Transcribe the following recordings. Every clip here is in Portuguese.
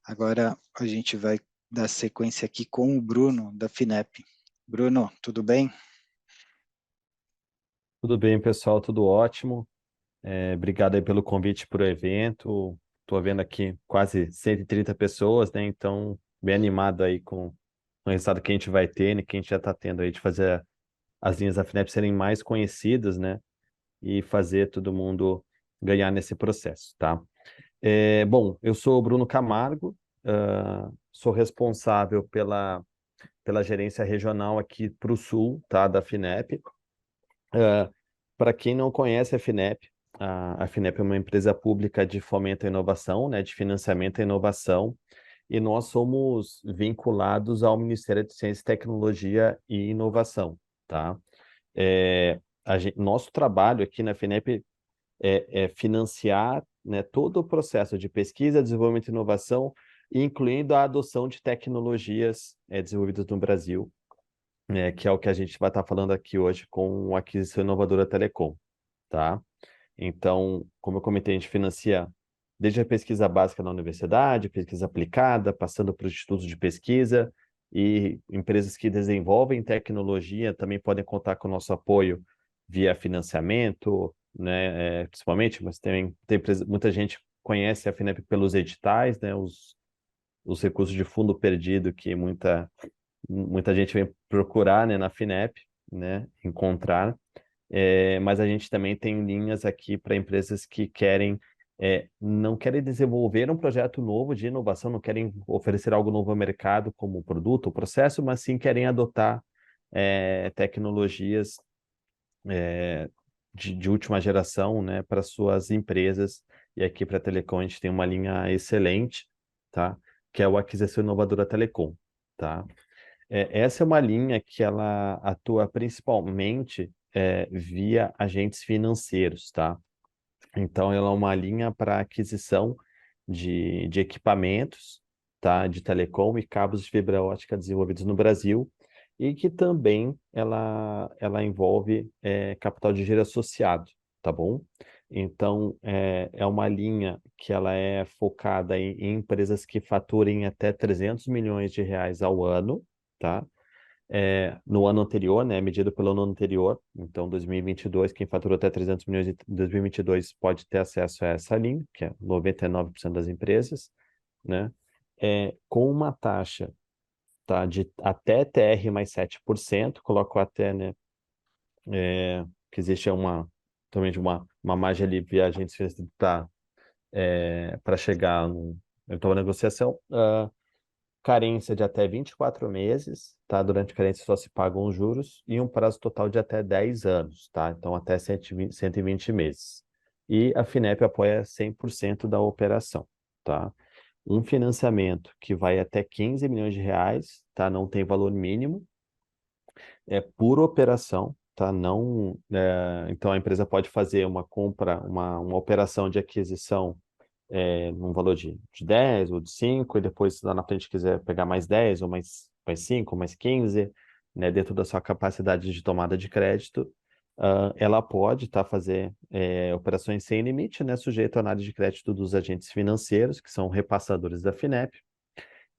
Agora a gente vai dar sequência aqui com o Bruno, da FINEP. Bruno, tudo bem? Tudo bem, pessoal, tudo ótimo. Obrigado aí pelo convite para o evento. Estou vendo aqui quase 130 pessoas, né? Então, bem animado aí com o resultado que a gente vai ter, né? Que a gente já está tendo aí de fazer as linhas da FINEP serem mais conhecidas, né? E fazer todo mundo ganhar nesse processo, tá? Bom, eu sou o Bruno Camargo, sou responsável pela gerência regional aqui para o Sul, tá? Da FINEP. Para quem não conhece a FINEP, a FINEP é uma empresa pública de fomento à inovação, né, de financiamento à inovação, e nós somos vinculados ao Ministério de Ciência, Tecnologia e Inovação, tá? Nosso trabalho aqui na FINEP é financiar, né, todo o processo de pesquisa, desenvolvimento e inovação, incluindo a adoção de tecnologias desenvolvidas no Brasil, que é o que a gente vai estar falando aqui hoje com a aquisição inovadora Telecom, tá? Então, como eu comentei, a gente financia desde a pesquisa básica na universidade, pesquisa aplicada, passando para os institutos de pesquisa e empresas que desenvolvem tecnologia também podem contar com o nosso apoio via financiamento, né, principalmente, mas muita gente conhece a FINEP pelos editais, né, os recursos de fundo perdido que muita gente vem procurar, né, na FINEP, né, encontrar. Mas a gente também tem linhas aqui para empresas que não querem desenvolver um projeto novo de inovação, não querem oferecer algo novo ao mercado como produto ou processo, mas sim querem adotar tecnologias de última geração, né, para suas empresas. E aqui para a Telecom a gente tem uma linha excelente, tá? Que é o Aquisição Inovadora Telecom, tá? Essa é uma linha que ela atua principalmente via agentes financeiros, tá? Então, ela é uma linha para aquisição de equipamentos, tá? De telecom e cabos de fibra ótica desenvolvidos no Brasil e que também ela envolve capital de giro associado, tá bom? Então, é uma linha que ela é focada em empresas que faturem até 300 milhões de reais ao ano, tá? No ano anterior, né, medido pelo ano anterior, então 2022, quem faturou até 300 milhões em 2022 pode ter acesso a essa linha, que é 99% das empresas, né, com uma taxa, tá, de até TR mais 7%, coloco até, né, que existe também de uma margem ali via agentes para chegar no então, a negociação, carência de até 24 meses, tá? Durante a carência só se pagam os juros e um prazo total de até 10 anos, tá? Então, até 120 meses. E a FINEP apoia 100% da operação, tá? Um financiamento que vai até 15 milhões de reais, tá? Não tem valor mínimo, é por operação, tá? Não, então, a empresa pode fazer uma compra, uma operação de aquisição num valor de 10 ou de 5 e depois lá na frente quiser pegar mais 10 ou mais 5 ou mais 15, né, dentro da sua capacidade de tomada de crédito, ela pode fazer operações sem limite, né, sujeito à análise de crédito dos agentes financeiros, que são repassadores da FINEP,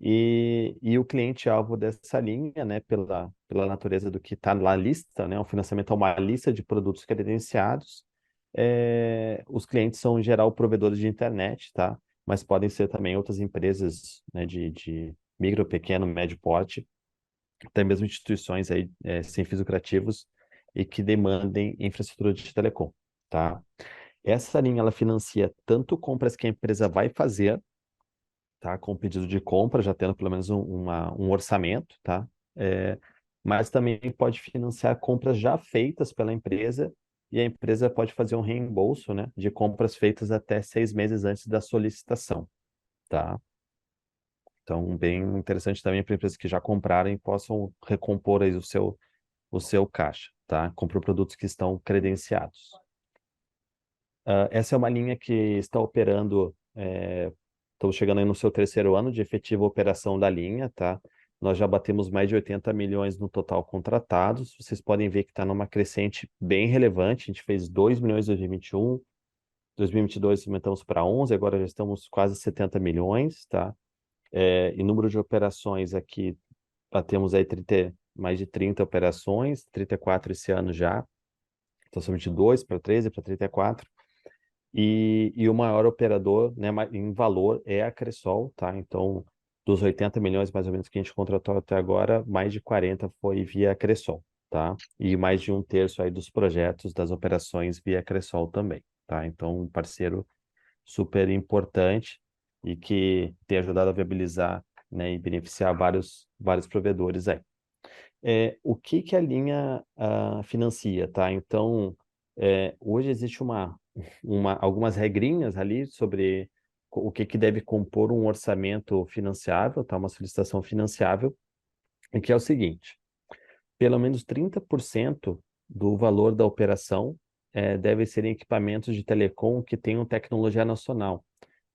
e o cliente-alvo dessa linha, né, pela natureza do que está na lista, né, o financiamento é uma lista de produtos credenciados. Os clientes são, em geral, provedores de internet, tá? Mas podem ser também outras empresas, né, de micro, pequeno, médio porte, até mesmo instituições aí, sem fins lucrativos e que demandem infraestrutura de telecom, tá? Essa linha, ela financia tanto compras que a empresa vai fazer, tá? Com pedido de compra, já tendo pelo menos um orçamento, tá? É, mas também pode financiar compras já feitas pela empresa e a empresa pode fazer um reembolso, né, de compras feitas até 6 meses antes da solicitação, tá? Então, bem interessante também para empresas que já compraram e possam recompor aí o seu caixa, tá? Comprou produtos que estão credenciados. Essa é uma linha que está operando, estamos chegando aí no seu terceiro ano de efetiva operação da linha, tá? Nós já batemos mais de 80 milhões no total contratados. Vocês podem ver que está numa crescente bem relevante. A gente fez 2 milhões em 2021, 2022 aumentamos para 11, agora já estamos quase 70 milhões, tá? Em número de operações aqui, temos aí mais de 30 operações, 34 esse ano já. Então, são 22 para 13, para 34. E o maior operador, né, em valor é a Cressol, tá? Então, dos 80 milhões mais ou menos que a gente contratou até agora, mais de 40 foi via Cressol, tá? E mais de um terço aí dos projetos, das operações via Cressol também, tá? Então, um parceiro super importante e que tem ajudado a viabilizar, né, e beneficiar vários provedores aí. O que que a linha financia, tá? Então, hoje existe algumas regrinhas ali sobre o que que deve compor um orçamento financiável, tá? Uma solicitação financiável, e que é o seguinte: pelo menos 30% do valor da operação deve ser em equipamentos de telecom que tenham tecnologia nacional,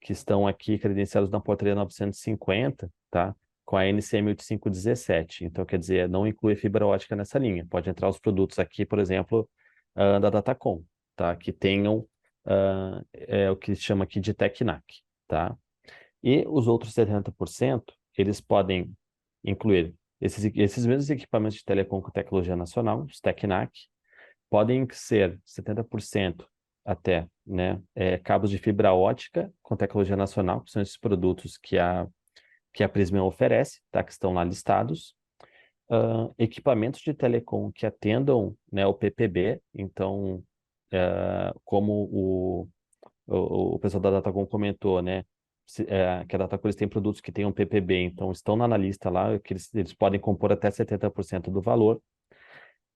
que estão aqui credenciados na portaria 950, tá? Com a NCM 8517. Então, quer dizer, não inclui fibra ótica nessa linha. Pode entrar os produtos aqui, por exemplo, da Datacom, tá? Que tenham o que se chama aqui de TecNac, tá? E os outros 70%, eles podem incluir esses mesmos equipamentos de telecom com tecnologia nacional, os TecNac, podem ser 70% até, né, cabos de fibra ótica com tecnologia nacional, que são esses produtos que a Prisma oferece, tá, que estão lá listados. Equipamentos de telecom que atendam, né, o PPB, então, como o pessoal da Datacom comentou, né, que a Datacom eles têm produtos que têm um PPB, então estão na lista lá, que eles podem compor até 70% do valor.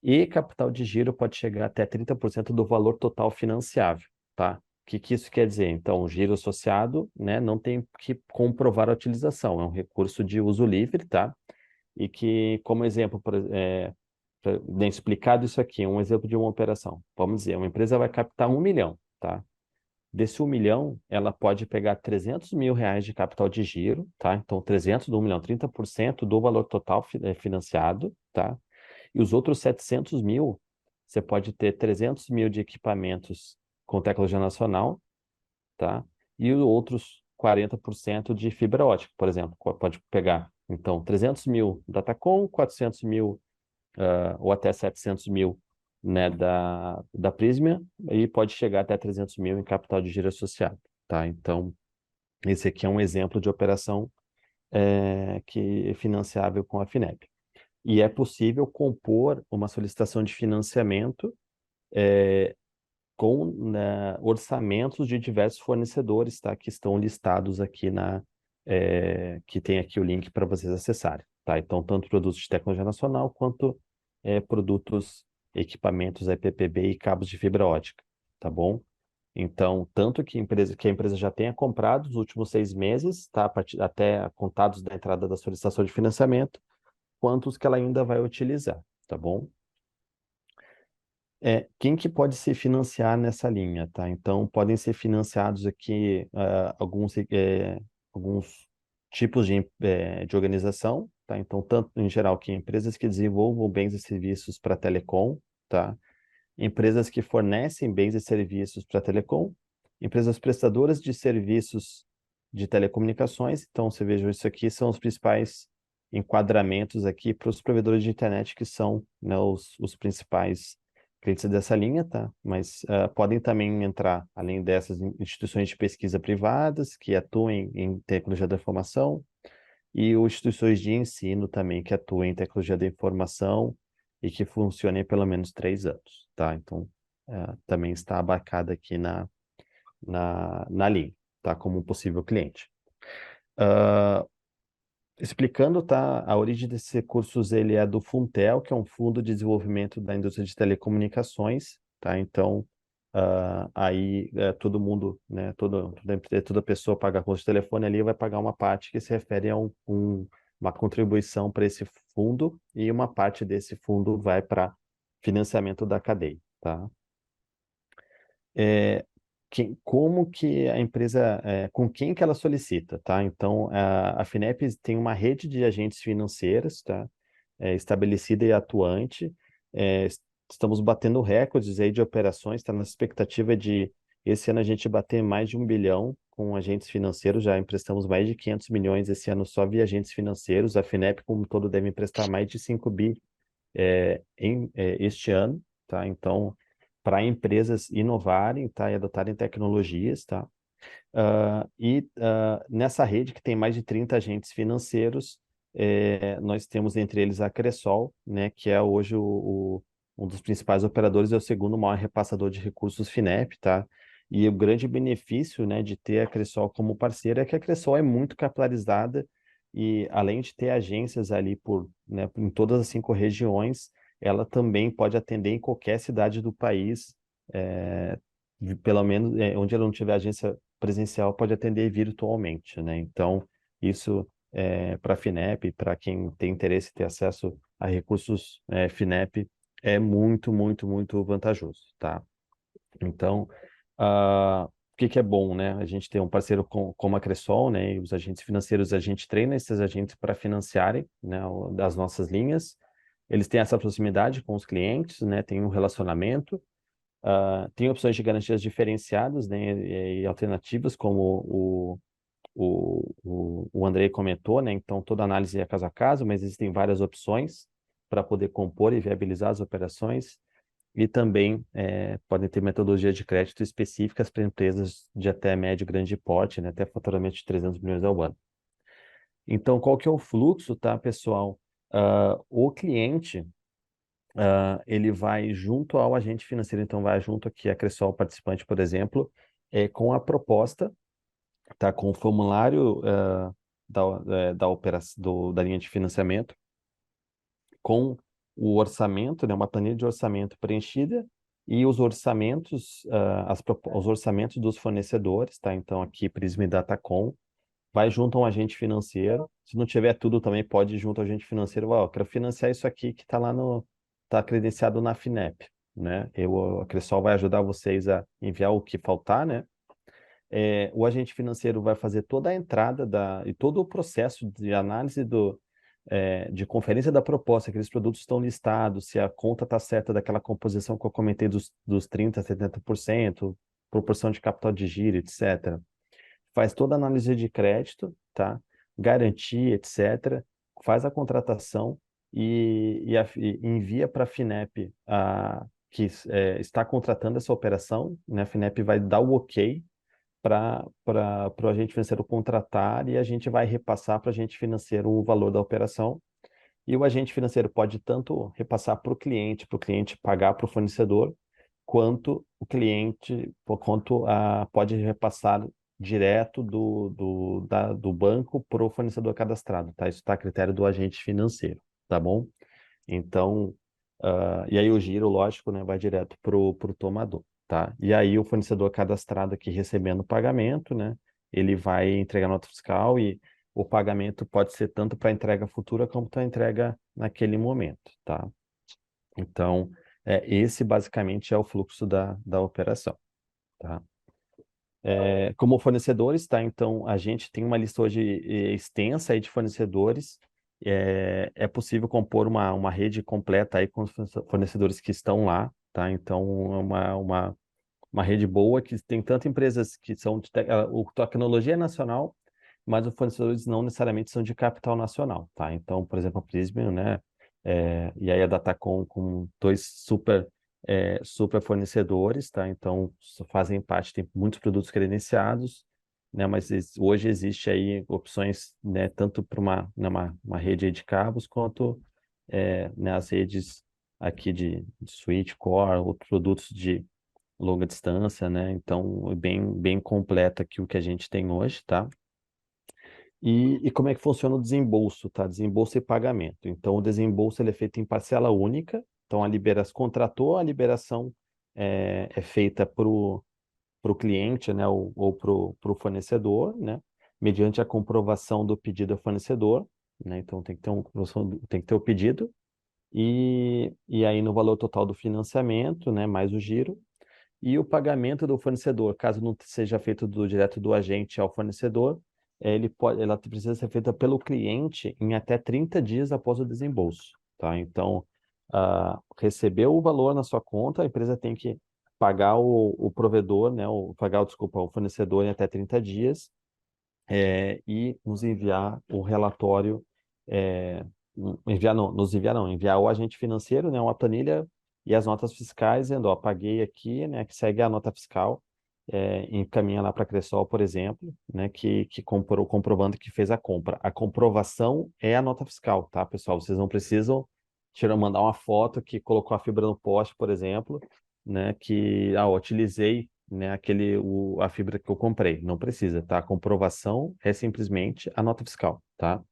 E capital de giro pode chegar até 30% do valor total financiável, tá? O que isso quer dizer? Então, o giro associado, né, não tem que comprovar a utilização, é um recurso de uso livre, tá? E que, como exemplo, bem explicado isso aqui, um exemplo de uma operação. Vamos dizer, uma empresa vai captar 1 milhão, tá? Desse 1 milhão, ela pode pegar 300 mil reais de capital de giro, tá? Então, 300 do 1 milhão, 30% do valor total financiado, tá? E os outros 700 mil, você pode ter 300 mil de equipamentos com tecnologia nacional, tá? E os outros 40% de fibra ótica, por exemplo. Pode pegar, então, 300 mil Datacom, 400 mil ou até 700 mil, né, da Prisma, e pode chegar até 300 mil em capital de giro associado, tá? Então, esse aqui é um exemplo de operação que é financiável com a Finep. E é possível compor uma solicitação de financiamento com, né, orçamentos de diversos fornecedores, tá? Que estão listados aqui que tem aqui o link para vocês acessarem, tá? Então, tanto produtos de tecnologia nacional quanto produtos, equipamentos PPB e cabos de fibra ótica, tá bom? Então, tanto que a empresa já tenha comprado nos últimos 6 meses, tá? Até contados da entrada da solicitação de financiamento, quanto os que ela ainda vai utilizar, tá bom? Quem que pode se financiar nessa linha, tá? Então, podem ser financiados aqui alguns tipos de organização, tá? Então, tanto em geral que empresas que desenvolvam bens e serviços para telecom, tá? Empresas que fornecem bens e serviços para telecom, empresas prestadoras de serviços de telecomunicações. Então, você veja, isso aqui são os principais enquadramentos aqui para os provedores de internet, que são, né, os principais clientes dessa linha, tá? Mas podem também entrar, além dessas, instituições de pesquisa privadas que atuem em tecnologia da informação e instituições de ensino também que atuem em tecnologia da informação e que funcionem há pelo menos 3 anos, tá? Então, também está abarcada aqui na linha, tá? Como um possível cliente. Explicando, tá? A origem desses recursos, ele é do Funtel, que é um fundo de desenvolvimento da indústria de telecomunicações, tá? Então, aí todo mundo, né? Toda pessoa paga a conta de telefone ali vai pagar uma parte que se refere a uma contribuição para esse fundo e uma parte desse fundo vai para financiamento da cadeia, tá? Como que a empresa, com quem que ela solicita, tá? Então, a Finep tem uma rede de agentes financeiros, tá? Estabelecida e atuante. Estamos batendo recordes aí de operações, está na expectativa de esse ano a gente bater mais de 1 bilhão com agentes financeiros, já emprestamos mais de 500 milhões esse ano só via agentes financeiros. A Finep, como um todo, deve emprestar mais de 5 bi este ano, tá? Então, para empresas inovarem, tá? E adotarem tecnologias, tá? Nessa rede, que tem mais de 30 agentes financeiros, nós temos entre eles a Cressol, né? Que é hoje um dos principais operadores, é o segundo maior repassador de recursos Finep, tá? E o grande benefício, né, de ter a Cressol como parceira é que a Cressol é muito capitalizada e, além de ter agências ali né, em todas as 5 regiões, ela também pode atender em qualquer cidade do país, pelo menos onde ela não tiver agência presencial, pode atender virtualmente, né? Então, isso para a Finep, para quem tem interesse em ter acesso a recursos Finep, é muito, muito, muito vantajoso, tá? Então, o que que é bom, né? A gente tem um parceiro como a Cressol, né? E os agentes financeiros, a gente treina esses agentes para financiarem, né, das nossas linhas. Eles têm essa proximidade com os clientes, né? Tem um relacionamento. Tem opções de garantias diferenciadas, né? E alternativas, como o Andrei comentou, né? Então, toda análise é caso a caso, mas existem várias opções para poder compor e viabilizar as operações. E também podem ter metodologias de crédito específicas para empresas de até médio e grande porte, né, até faturamento de 300 milhões ao ano. Então, qual que é o fluxo, tá, pessoal? O cliente, ele vai junto ao agente financeiro, então vai junto aqui a Cressol participante, por exemplo, com a proposta, tá, com o formulário da linha de financiamento, com o orçamento, né, uma planilha de orçamento preenchida e os orçamentos, os orçamentos dos fornecedores, tá? Então aqui Prisma e Datacom vai junto a um agente financeiro. Se não tiver tudo também pode ir junto ao agente financeiro. Ó, quero financiar isso aqui que está lá tá credenciado na Finep, né? A Cressol vai ajudar vocês a enviar o que faltar, né? O agente financeiro vai fazer toda a entrada e todo o processo de análise de conferência da proposta, aqueles produtos estão listados, se a conta está certa daquela composição que eu comentei dos 30% a 70%, proporção de capital de giro, etc. Faz toda a análise de crédito, tá? Garantia, etc. Faz a contratação e envia para a Finep que está contratando essa operação, né? A Finep vai dar o ok para o agente financeiro contratar e a gente vai repassar para o agente financeiro o valor da operação. E o agente financeiro pode tanto repassar para o cliente pagar para o fornecedor, quanto pode repassar direto do banco para o fornecedor cadastrado, tá? Isso está a critério do agente financeiro, tá bom? Então, e aí o giro, lógico, né, vai direto para o tomador, tá? E aí o fornecedor cadastrado aqui recebendo o pagamento, né, ele vai entregar nota fiscal e o pagamento pode ser tanto para entrega futura como para entrega naquele momento, tá? Então, esse basicamente é o fluxo da operação, tá? Como fornecedores, tá? Então, a gente tem uma lista hoje extensa aí de fornecedores. É possível compor uma rede completa aí com os fornecedores que estão lá, tá? Então, é uma rede boa que tem tanto empresas que são tecnologia é nacional, mas os fornecedores não necessariamente são de capital nacional, tá? Então, por exemplo, a Prismian, né? E aí a Datacom com dois super fornecedores, tá? Então, fazem parte, tem muitos produtos credenciados, né? Mas hoje existe aí opções, né? Tanto para uma rede aí de cabos, quanto né, as redes aqui de switch, core, outros produtos de longa distância, né? Então, é bem completo aqui o que a gente tem hoje, tá? E como é que funciona o desembolso, tá? Desembolso e pagamento. Então, o desembolso ele é feito em parcela única. Então, contratou, a liberação é feita para o cliente, né? Ou para o fornecedor, né? Mediante a comprovação do pedido ao fornecedor, né? Então, tem que ter tem que ter o pedido. E aí, no valor total do financiamento, né? Mais o giro. E o pagamento do fornecedor, caso não seja feito direto do agente ao fornecedor, ela precisa ser feita pelo cliente em até 30 dias após o desembolso, tá? Então, recebeu o valor na sua conta, a empresa tem que pagar o provedor, né, desculpa, o fornecedor em até 30 dias, e nos enviar o relatório, é, enviar o agente financeiro, né, uma planilha e as notas fiscais, dizendo, ó, paguei aqui, né, que segue a nota fiscal, encaminha lá para a Cressol, por exemplo, né, que comprovando que fez a compra. A comprovação é a nota fiscal, tá, pessoal? Vocês não precisam mandar uma foto que colocou a fibra no poste, por exemplo, né, que utilizei, né, a fibra que eu comprei. Não precisa, tá? A comprovação é simplesmente a nota fiscal, tá?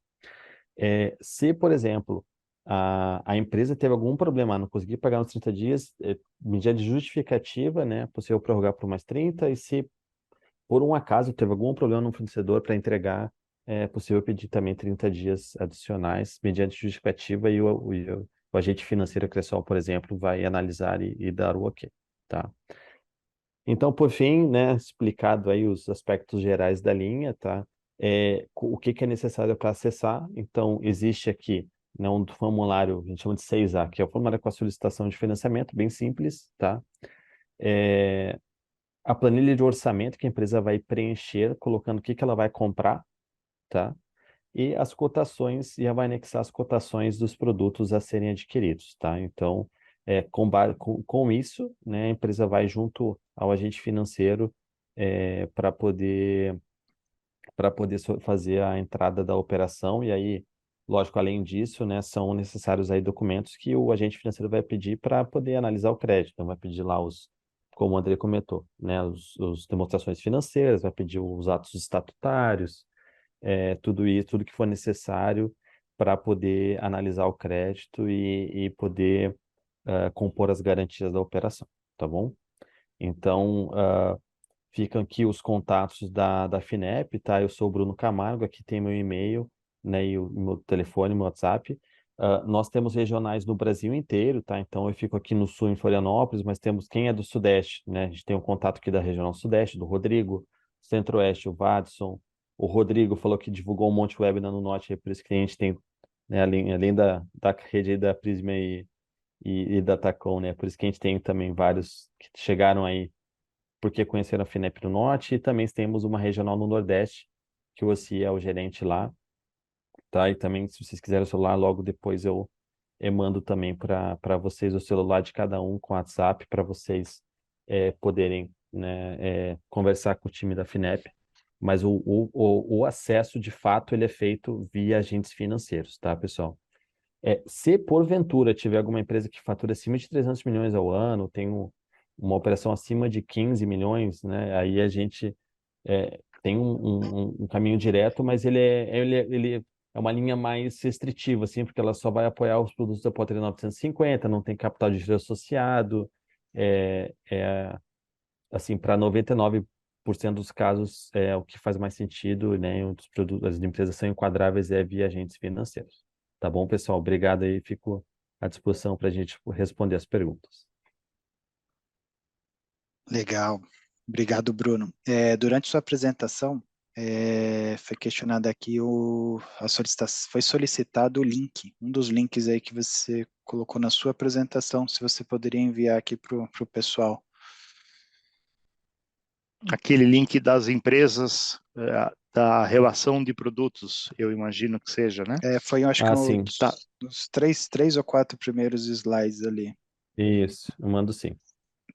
Se, por exemplo, a empresa teve algum problema, não conseguiu pagar nos 30 dias, medida de justificativa, né, possível prorrogar por mais 30, e se por um acaso teve algum problema no fornecedor para entregar, é possível pedir também 30 dias adicionais, mediante justificativa, e o agente financeiro Cressol, por exemplo, vai analisar e dar o ok, tá? Então, por fim, né, explicado aí os aspectos gerais da linha, tá? O que que é necessário para acessar? Então, existe aqui, né, um formulário, a gente chama de 6A, que é o formulário com a solicitação de financiamento, bem simples, tá? A planilha de orçamento que a empresa vai preencher, colocando o que que ela vai comprar, tá? E as cotações, e ela vai anexar as cotações dos produtos a serem adquiridos, tá? Então, com isso, né, a empresa vai junto ao agente financeiro, para poder fazer a entrada da operação. E aí, lógico, além disso, né, são necessários aí documentos que o agente financeiro vai pedir para poder analisar o crédito. Então, vai pedir lá como o André comentou, né, os demonstrações financeiras, vai pedir os atos estatutários, tudo isso, tudo que for necessário para poder analisar o crédito e poder compor as garantias da operação, tá bom? Então, ficam aqui os contatos da FINEP, tá? Eu sou o Bruno Camargo, aqui tem meu e-mail, né, e o meu telefone, meu WhatsApp. Nós temos regionais no Brasil inteiro, tá? Então eu fico aqui no sul, em Florianópolis, mas temos quem é do Sudeste, né? A gente tem um contato aqui da Regional Sudeste, do Rodrigo, Centro-Oeste, o Vadson. O Rodrigo falou que divulgou um monte web no Norte, é por isso que a gente tem, né, além da rede aí da Prisma e da Tacom, né? Por isso que a gente tem também vários que chegaram aí porque conheceram a FINEP no Norte, e também temos uma regional no Nordeste, que o Ossi é o gerente lá, tá? E também, se vocês quiserem o celular, logo depois eu mando também para vocês o celular de cada um com WhatsApp, para vocês poderem, né, conversar com o time da FINEP. Mas o acesso, de fato, ele é feito via agentes financeiros, tá, pessoal? Se porventura tiver alguma empresa que fatura acima de 300 milhões ao ano, tem uma operação acima de 15 milhões, né? Aí a gente tem um caminho direto, mas ele é uma linha mais restritiva, assim, porque ela só vai apoiar os produtos da Pátria 950, não tem capital de giro associado, assim, para 99% dos casos, o que faz mais sentido, né? Os produtos, as empresas são enquadráveis via agentes financeiros. Tá bom, pessoal? Obrigado aí, fico à disposição para a gente responder as perguntas. Legal. Obrigado, Bruno. Durante sua apresentação, foi questionado aqui foi solicitado o link, um dos links aí que você colocou na sua apresentação, se você poderia enviar aqui para o pessoal. Aquele link das empresas, da relação de produtos, eu imagino que seja, né? Foi, eu acho que sim. os três ou quatro primeiros slides ali. Isso, eu mando sim.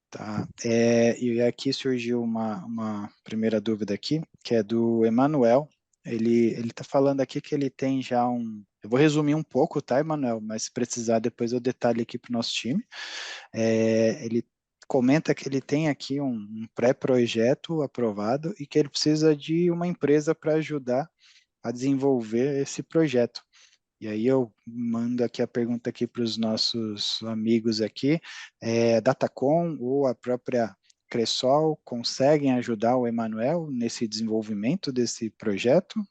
Tá. E aqui surgiu uma primeira dúvida aqui, que é do Emanuel. Ele está falando aqui que ele tem já Eu vou resumir um pouco, tá, Emanuel? Mas se precisar, depois eu detalhe aqui para o nosso time. Ele comenta que ele tem aqui um pré-projeto aprovado e que ele precisa de uma empresa para ajudar a desenvolver esse projeto. E aí eu mando aqui a pergunta aqui para os nossos amigos aqui, Datacom ou a própria Cressol conseguem ajudar o Emanuel nesse desenvolvimento desse projeto?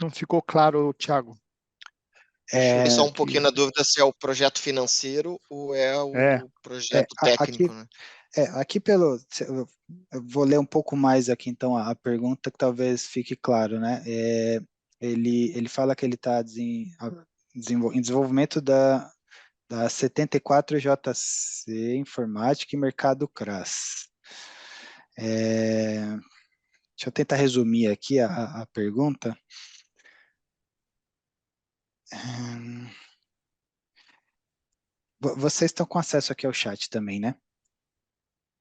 Não ficou claro, Thiago. Fiquei só um pouquinho na dúvida se é o projeto financeiro ou é o projeto técnico, né? Aqui eu vou ler um pouco mais aqui então a pergunta que talvez fique claro, né? Ele fala que ele está em desenvolvimento da 74JC Informática e Mercado CRAS. Deixa eu tentar resumir aqui a pergunta. Vocês estão com acesso aqui ao chat também, né?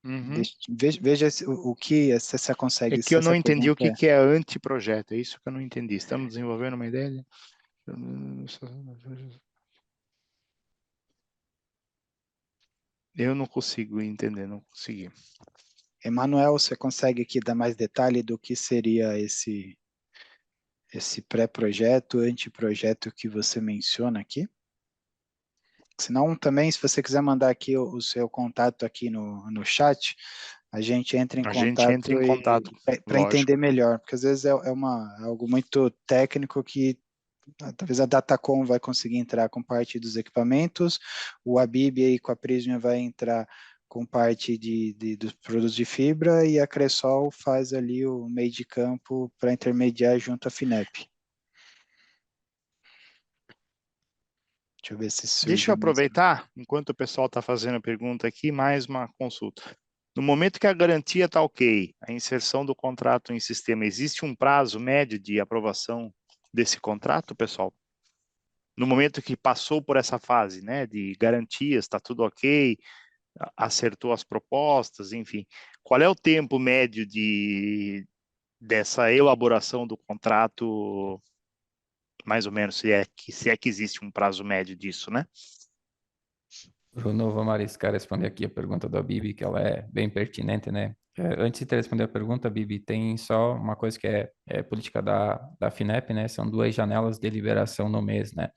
Uhum. Veja o que você consegue. É que eu não entendi o que é anteprojeto, é isso que eu não entendi. Estamos desenvolvendo uma ideia? Eu não consigo entender, não consegui. Emanuel, você consegue aqui dar mais detalhe do que seria esse pré-projeto, anteprojeto que você menciona aqui? Senão, também, se você quiser mandar aqui o seu contato aqui no chat, a gente entra em contato para entender melhor, porque às vezes é algo muito técnico que talvez a Datacom vai conseguir entrar com parte dos equipamentos, o Abib aí com a Prisma vai entrar com parte dos produtos de fibra e a Cressol faz ali o meio de campo para intermediar junto à FINEP. Deixa eu ver se surgiu. Deixa eu aproveitar, enquanto o pessoal está fazendo a pergunta aqui, mais uma consulta. No momento que a garantia está ok, a inserção do contrato em sistema, existe um prazo médio de aprovação desse contrato, pessoal? No momento que passou por essa fase, né, de garantias, está tudo ok, acertou as propostas, enfim. Qual é o tempo médio dessa elaboração do contrato, mais ou menos, se é que existe um prazo médio disso, né? Bruno, vamos arriscar responder aqui a pergunta da Bibi, que ela é bem pertinente, né? Antes de responder a pergunta, Bibi, tem só uma coisa que é política da FINEP, né? São 2 janelas de liberação no mês, né?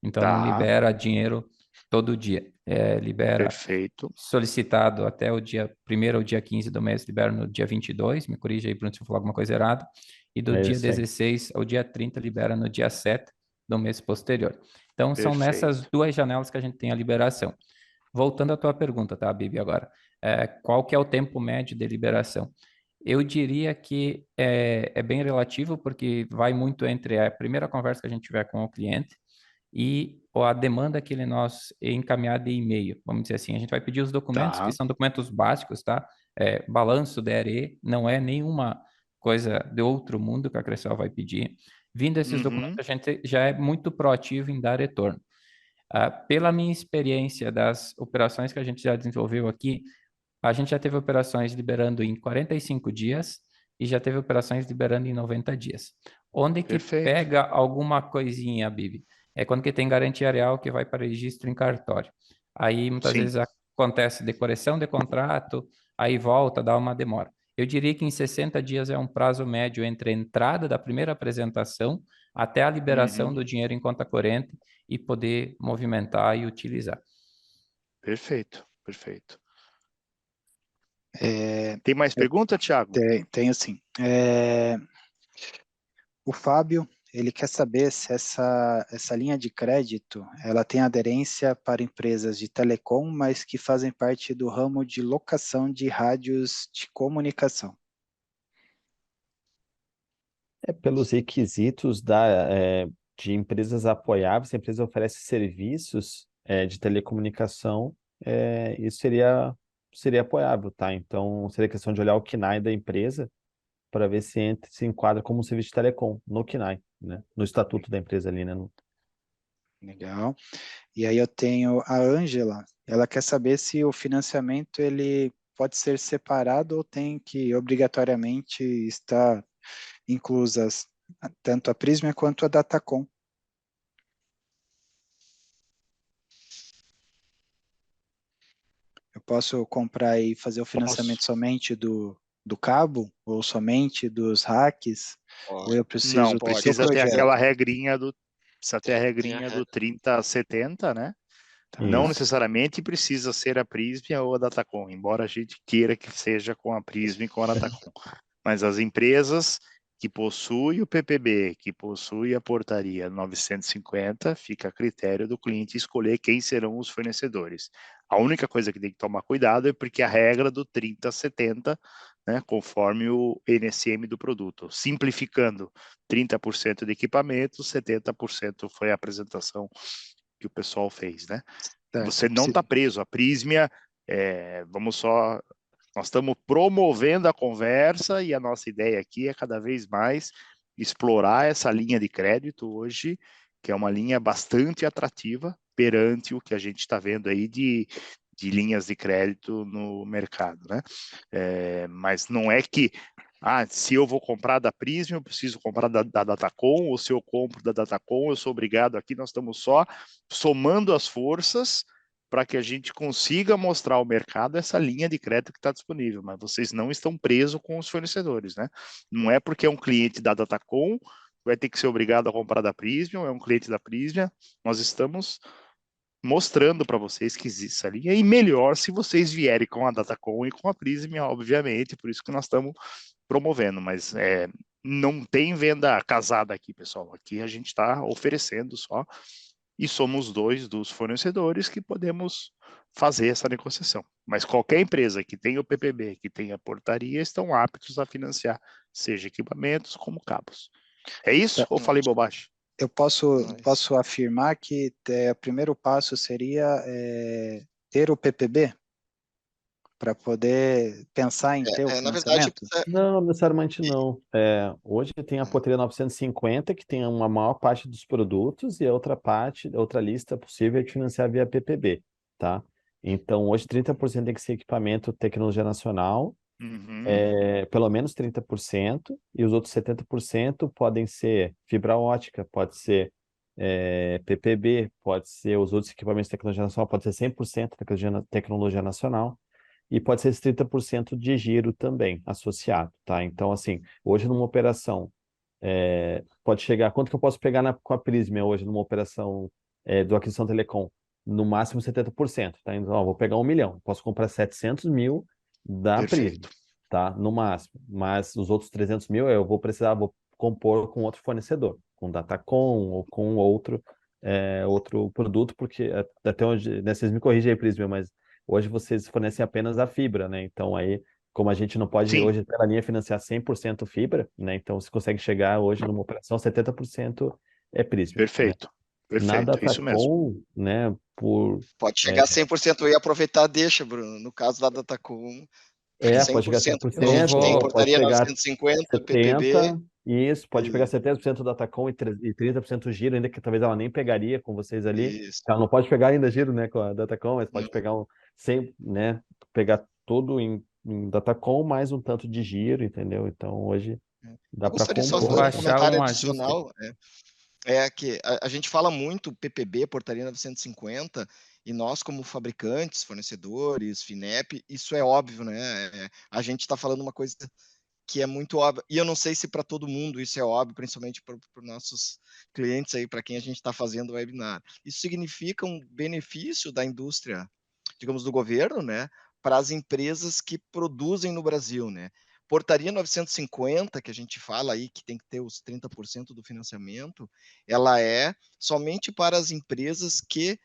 Então, não libera dinheiro todo dia. Libera Perfeito. solicitado até o dia 1º ao dia 15 do mês, libera no dia 22, me corrija aí, Bruno, se eu falar alguma coisa errada, e do dia 16 ao dia 30, libera no dia 7 do mês posterior. Então, são nessas 2 janelas que a gente tem a liberação. Voltando à tua pergunta, tá, Bibi, agora. Qual que é o tempo médio de liberação? Eu diria que é bem relativo, porque vai muito entre a primeira conversa que a gente tiver com o cliente e a demanda que ele nos encaminhar de e-mail. Vamos dizer assim, a gente vai pedir os documentos, que são documentos básicos, tá? Balanço, DRE, não é nenhuma coisa de outro mundo que a Cressol vai pedir. Vindo esses documentos, a gente já é muito proativo em dar retorno. Pela minha experiência das operações que a gente já desenvolveu aqui, a gente já teve operações liberando em 45 dias e já teve operações liberando em 90 dias. Onde que pega alguma coisinha, Bibi? É quando que tem garantia real que vai para registro em cartório. Aí, muitas vezes, acontece de correção de contrato, aí volta, dá uma demora. Eu diria que em 60 dias é um prazo médio entre a entrada da primeira apresentação até a liberação do dinheiro em conta corrente e poder movimentar e utilizar. Perfeito, perfeito. Tem mais pergunta, Thiago? Tenho sim. O Fábio, ele quer saber se essa linha de crédito, ela tem aderência para empresas de telecom, mas que fazem parte do ramo de locação de rádios de comunicação. Pelos requisitos de empresas apoiáveis, se a empresa oferece serviços de telecomunicação, isso seria apoiável, tá? Então, seria questão de olhar o KNAI da empresa para ver se enquadra como um serviço de telecom no KNAI, né? No estatuto da empresa ali, né? Legal. E aí eu tenho a Ângela, ela quer saber se o financiamento ele pode ser separado ou tem que obrigatoriamente estar inclusas tanto a Prisma quanto a Datacom. Eu posso comprar e fazer o financiamento somente do cabo ou somente dos racks? Ou eu preciso não, precisa ter aquela regrinha do 30/70, né? Não necessariamente precisa ser a Prisma ou a Datacom, embora a gente queira que seja com a Prisma e com a Datacom. Mas as empresas que possuem o PPB, que possuem a portaria 950, fica a critério do cliente escolher quem serão os fornecedores. A única coisa que tem que tomar cuidado é porque a regra do 30/70, né, conforme o NSM do produto. Simplificando, 30% de equipamento, 70% foi a apresentação que o pessoal fez, né? Você não está preso. A Prysmia, nós estamos promovendo a conversa e a nossa ideia aqui é cada vez mais explorar essa linha de crédito hoje, que é uma linha bastante atrativa perante o que a gente está vendo aí de linhas de crédito no mercado, né? Mas não é que se eu vou comprar da Prysmian, eu preciso comprar da Datacom, ou se eu compro da Datacom, eu sou obrigado aqui. Nós estamos só somando as forças para que a gente consiga mostrar ao mercado essa linha de crédito que está disponível, mas vocês não estão presos com os fornecedores, né? Não é porque é um cliente da Datacom, vai ter que ser obrigado a comprar da Prysmian, é um cliente da Prysmian. Nós estamos mostrando para vocês que existe essa linha, e melhor se vocês vierem com a Datacom e com a Prysmian, obviamente, por isso que nós estamos promovendo, mas não tem venda casada aqui, pessoal. Aqui a gente está oferecendo só, e somos 2 dos fornecedores que podemos fazer essa negociação. Mas qualquer empresa que tenha o PPB, que tenha portaria, estão aptos a financiar, seja equipamentos como cabos. É isso ou falei bobagem? Eu posso afirmar que o primeiro passo seria ter o PPB para poder pensar em ter o financiamento? Na verdade, não necessariamente não. Hoje tem a portaria 950, que tem uma maior parte dos produtos, e a outra lista possível é de financiar via PPB, tá? Então, hoje 30% tem que ser equipamento tecnologia nacional, pelo menos 30%, e os outros 70% podem ser fibra ótica, pode ser PPB, pode ser os outros equipamentos de tecnologia nacional, pode ser 100% tecnologia nacional, e pode ser esse 30% de giro também associado, tá? Então, assim, hoje numa operação, pode chegar... Quanto que eu posso pegar com a Prysmian hoje numa operação do Aquisição Telecom? No máximo 70%, tá? Então, vou pegar 1 milhão, posso comprar 700 mil da Prysmian, tá? No máximo. Mas os outros 300 mil vou compor com outro fornecedor, com Datacom ou com outro produto, porque até onde... Vocês me corrigem aí, Prysmian, mas hoje vocês fornecem apenas a fibra, né? Então aí, como a gente não pode hoje pela linha financiar 100% fibra, né? Então você consegue chegar hoje numa operação 70% Prysmian. Perfeito. Né? Perfeito, Nada isso mesmo. Né? Pode chegar a 100% e aproveitar, deixa, Bruno. No caso da Datacom, pode chegar a 100%, tem pode portaria chegar 950, 70%, PPB. isso, pode pegar 70% da Datacom e 30% giro, ainda que talvez ela nem pegaria com vocês ali. Isso. Ela não pode pegar ainda giro, né, com a Datacom, mas pode pegar né, pegar tudo em Datacom mais um tanto de giro, entendeu? Então hoje dá para gostaria só de fazer um comentário adicional. Que a gente fala muito PPB, portaria 950, e nós como fabricantes, fornecedores, FINEP, isso é óbvio, né? A gente está falando uma coisa que é muito óbvia, e eu não sei se para todo mundo isso é óbvio, principalmente para os nossos clientes aí, para quem a gente está fazendo o webinar. Isso significa um benefício da indústria, digamos, do governo, né? Para as empresas que produzem no Brasil, né? Portaria 950, que a gente fala aí que tem que ter os 30% do financiamento, ela é somente para as empresas que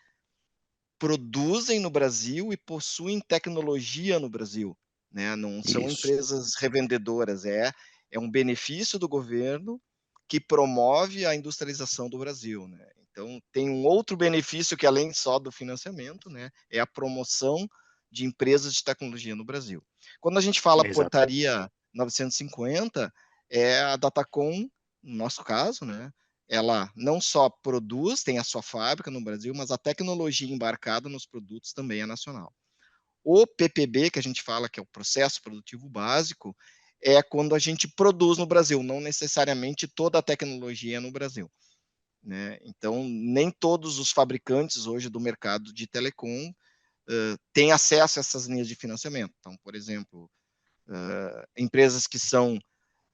produzem no Brasil e possuem tecnologia no Brasil, né? Não são empresas revendedoras, é um benefício do governo que promove a industrialização do Brasil, né? Então, tem um outro benefício que além só do financiamento, né? É a promoção de empresas de tecnologia no Brasil. Quando a gente fala portaria 950, é a Datacom, no nosso caso, né? Ela não só produz, tem a sua fábrica no Brasil, mas a tecnologia embarcada nos produtos também é nacional. O PPB, que a gente fala que é o processo produtivo básico, é quando a gente produz no Brasil, não necessariamente toda a tecnologia é no Brasil, né? Então, nem todos os fabricantes hoje do mercado de telecom têm acesso a essas linhas de financiamento. Então, por exemplo, empresas que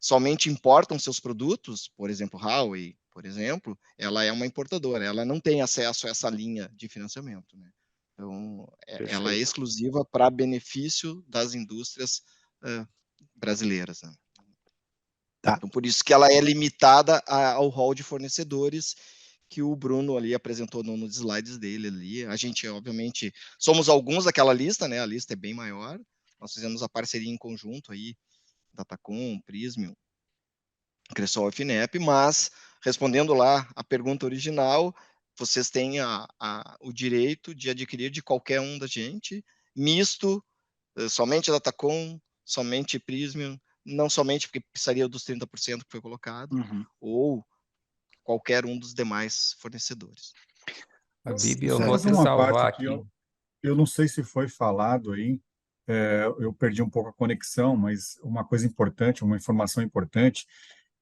somente importam seus produtos, por exemplo, Huawei, por exemplo, ela é uma importadora, ela não tem acesso a essa linha de financiamento, né? Então, ela é exclusiva para benefício das indústrias brasileiras, né? Então, por isso que ela é limitada ao rol de fornecedores que o Bruno ali apresentou nos slides dele ali. A gente, obviamente, somos alguns daquela lista, né? A lista é bem maior. Nós fizemos a parceria em conjunto aí, Datacom, Prysmian, Cressol e FINEP, mas respondendo lá a pergunta original, vocês têm o direito de adquirir de qualquer um da gente, misto, somente Datacom, somente Prismium, não somente porque precisaria dos 30% que foi colocado, ou qualquer um dos demais fornecedores. A Bibi, Só eu vou fazer te uma parte salvar aqui. aqui. Eu não sei se foi falado aí, eu perdi um pouco a conexão, mas uma coisa importante, uma informação importante,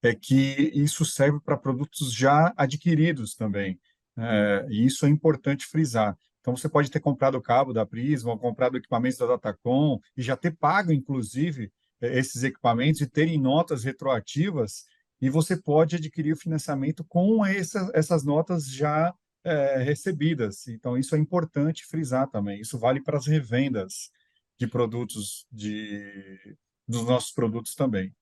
é que isso serve para produtos já adquiridos também. E isso é importante frisar. Então, você pode ter comprado o cabo da Prisma, ou comprado equipamentos da Datacom, e já ter pago, inclusive, esses equipamentos e terem notas retroativas, e você pode adquirir o financiamento com essas notas já recebidas. Então, isso é importante frisar também. Isso vale para as revendas de produtos, dos nossos produtos também.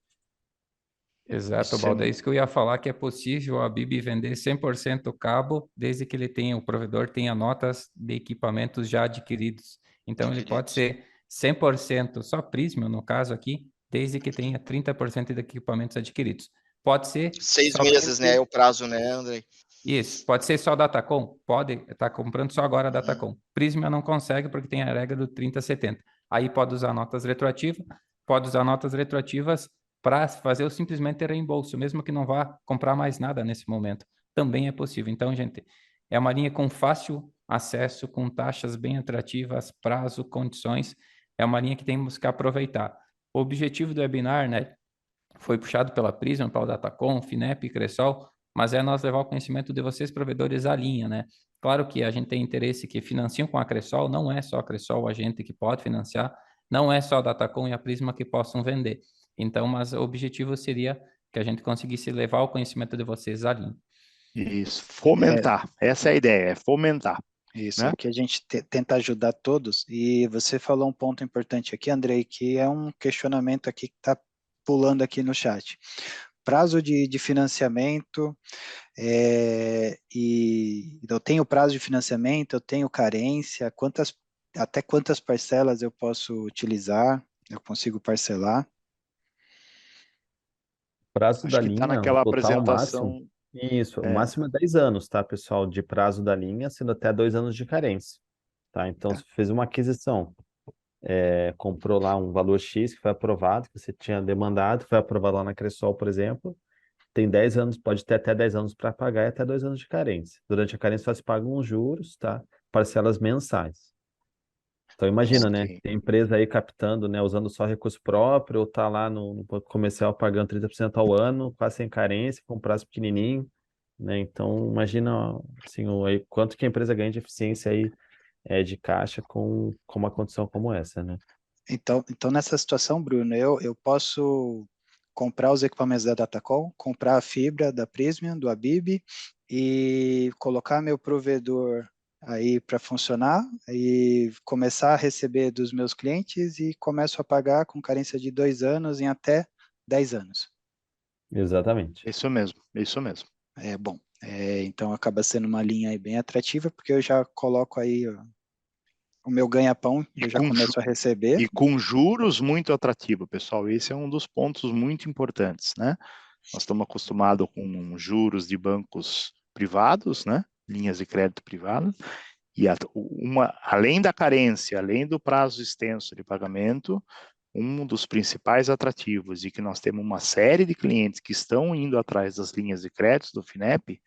Exato, Baldo. É isso que eu ia falar, que é possível a Bibi vender 100% cabo, desde que o provedor tenha notas de equipamentos já adquiridos. Então, ele pode ser 100% só Prisma, no caso aqui, desde que tenha 30% de equipamentos adquiridos. Pode ser 6 somente... meses, né? É o prazo, né, Andrei? Isso, pode ser só Datacom? Pode estar comprando só agora a Datacom. Prisma não consegue porque tem a regra do 30/70. Aí pode usar notas retroativas, pode usar notas retroativas para fazer o simplesmente reembolso, mesmo que não vá comprar mais nada nesse momento. Também é possível. Então, gente, é uma linha com fácil acesso, com taxas bem atrativas, prazo, condições. É uma linha que temos que aproveitar. O objetivo do webinar, né, foi puxado pela Prisma, pela Datacom, Finep, Cressol, mas é nós levar o conhecimento de vocês, provedores, à linha, né? Claro que a gente tem interesse que financiam com a Cressol, não é só a Cressol a gente que pode financiar, não é só a Datacom e a Prisma que possam vender. Então, mas o objetivo seria que a gente conseguisse levar o conhecimento de vocês à linha. Isso, fomentar. Essa é a ideia, é fomentar. Isso, né? que a gente tenta ajudar todos. E você falou um ponto importante aqui, Andrei, que é um questionamento aqui que está pulando aqui no chat. Prazo de financiamento, e eu tenho prazo de financiamento, eu tenho carência, até quantas parcelas eu posso utilizar, eu consigo parcelar? Prazo Acho da que está linha, o naquela total máximo. apresentação. Isso, o máximo é 10 anos, tá, pessoal, de prazo da linha, sendo até 2 anos de carência. Tá? Então, se fez uma aquisição, comprou lá um valor X que foi aprovado, que você tinha demandado, foi aprovado lá na Cressol, por exemplo, tem 10 anos, pode ter até 10 anos para pagar e até 2 anos de carência. Durante a carência só se pagam os juros, tá? Parcelas mensais. Então imagina, né? Ok. Tem empresa aí captando, né? Usando só recurso próprio, ou tá lá no banco comercial pagando 30% ao ano, quase sem carência, com prazo pequenininho, né? Então imagina, assim, aí, quanto que a empresa ganha de eficiência aí de caixa com uma condição como essa, né? Então nessa situação, Bruno, eu posso comprar os equipamentos da Datacom, comprar a fibra da Prismium, do Abib, e colocar meu provedor aí para funcionar e começar a receber dos meus clientes e começo a pagar com carência de 2 anos em até 10 anos. Exatamente. Isso mesmo, isso mesmo. Bom, então acaba sendo uma linha aí bem atrativa, porque eu já coloco aí o meu ganha-pão, eu já começo a receber. E com juros muito atrativos, pessoal. Esse é um dos pontos muito importantes, né? Nós estamos acostumados com juros de bancos privados, né? Linhas de crédito privadas. E além da carência, além do prazo extenso de pagamento, um dos principais atrativos e que nós temos uma série de clientes que estão indo atrás das linhas de crédito do Finep,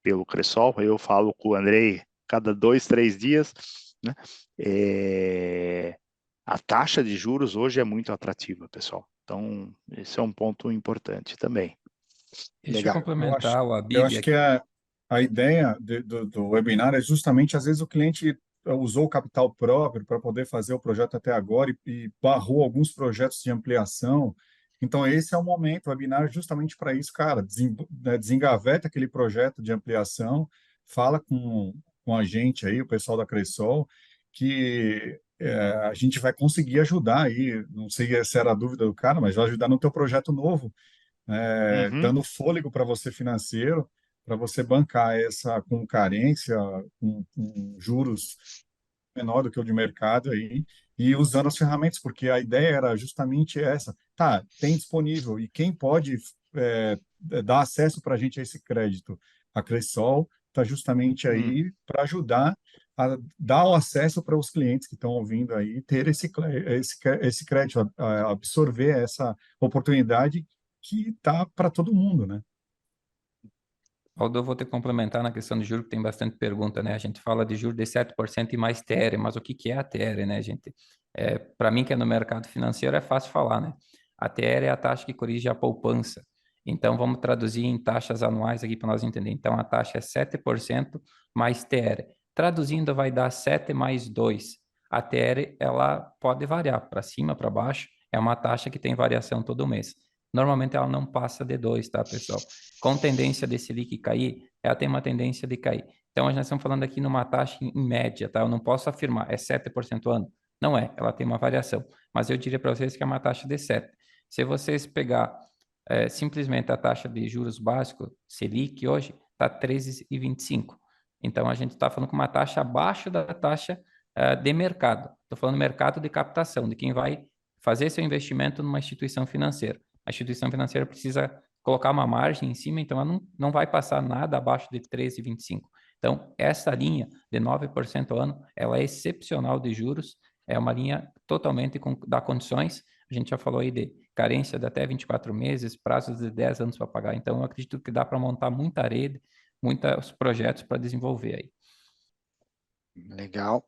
pelo Cressol, eu falo com o Andrei cada 2, 3 dias, né? A taxa de juros hoje é muito atrativa, pessoal. Então, esse é um ponto importante também. Deixa eu complementar o Abib eu acho que a ideia do webinar é justamente, às vezes, o cliente usou o capital próprio para poder fazer o projeto até agora e barrou alguns projetos de ampliação. Então, esse é o momento, o webinar, justamente para isso, cara, desengaveta aquele projeto de ampliação, fala com a gente aí, o pessoal da Cressol, que a gente vai conseguir ajudar aí, não sei se era a dúvida do cara, mas vai ajudar no teu projeto novo, dando fôlego para você financeiro, para você bancar essa com carência, com juros menor do que o de mercado aí, e usando as ferramentas, porque a ideia era justamente essa. Tá, tem disponível, e quem pode dar acesso para a gente a esse crédito? A Cressol, está justamente aí para ajudar a dar o acesso para os clientes que estão ouvindo aí, ter esse crédito, absorver essa oportunidade que está para todo mundo, né? Aldo, eu vou ter que complementar na questão de juros, que tem bastante pergunta, né? A gente fala de juros de 7% e mais TR, mas o que é a TR, né, gente? Para mim, que é no mercado financeiro, é fácil falar, né? A TR é a taxa que corrige a poupança. Então, vamos traduzir em taxas anuais aqui para nós entender. Então, a taxa é 7% mais TR. Traduzindo, vai dar 7 mais 2. A TR, ela pode variar para cima, para baixo. É uma taxa que tem variação todo mês. Normalmente, ela não passa de 2, tá, pessoal? Com tendência de Selic cair, ela tem uma tendência de cair. Então, nós estamos falando aqui numa taxa em média, tá? Eu não posso afirmar, é 7% ano. Não é, ela tem uma variação. Mas eu diria para vocês que é uma taxa de 7. Se vocês pegar simplesmente a taxa de juros básico, Selic, hoje, está 13,25. Então, a gente está falando com uma taxa abaixo da taxa de mercado. Estou falando mercado de captação, de quem vai fazer seu investimento numa instituição financeira. A instituição financeira precisa colocar uma margem em cima, então ela não vai passar nada abaixo de 13,25. Então, essa linha de 9% ao ano, ela é excepcional de juros, é uma linha totalmente dá condições, a gente já falou aí de carência de até 24 meses, prazos de 10 anos para pagar, então eu acredito que dá para montar muita rede, muitos projetos para desenvolver aí. Legal.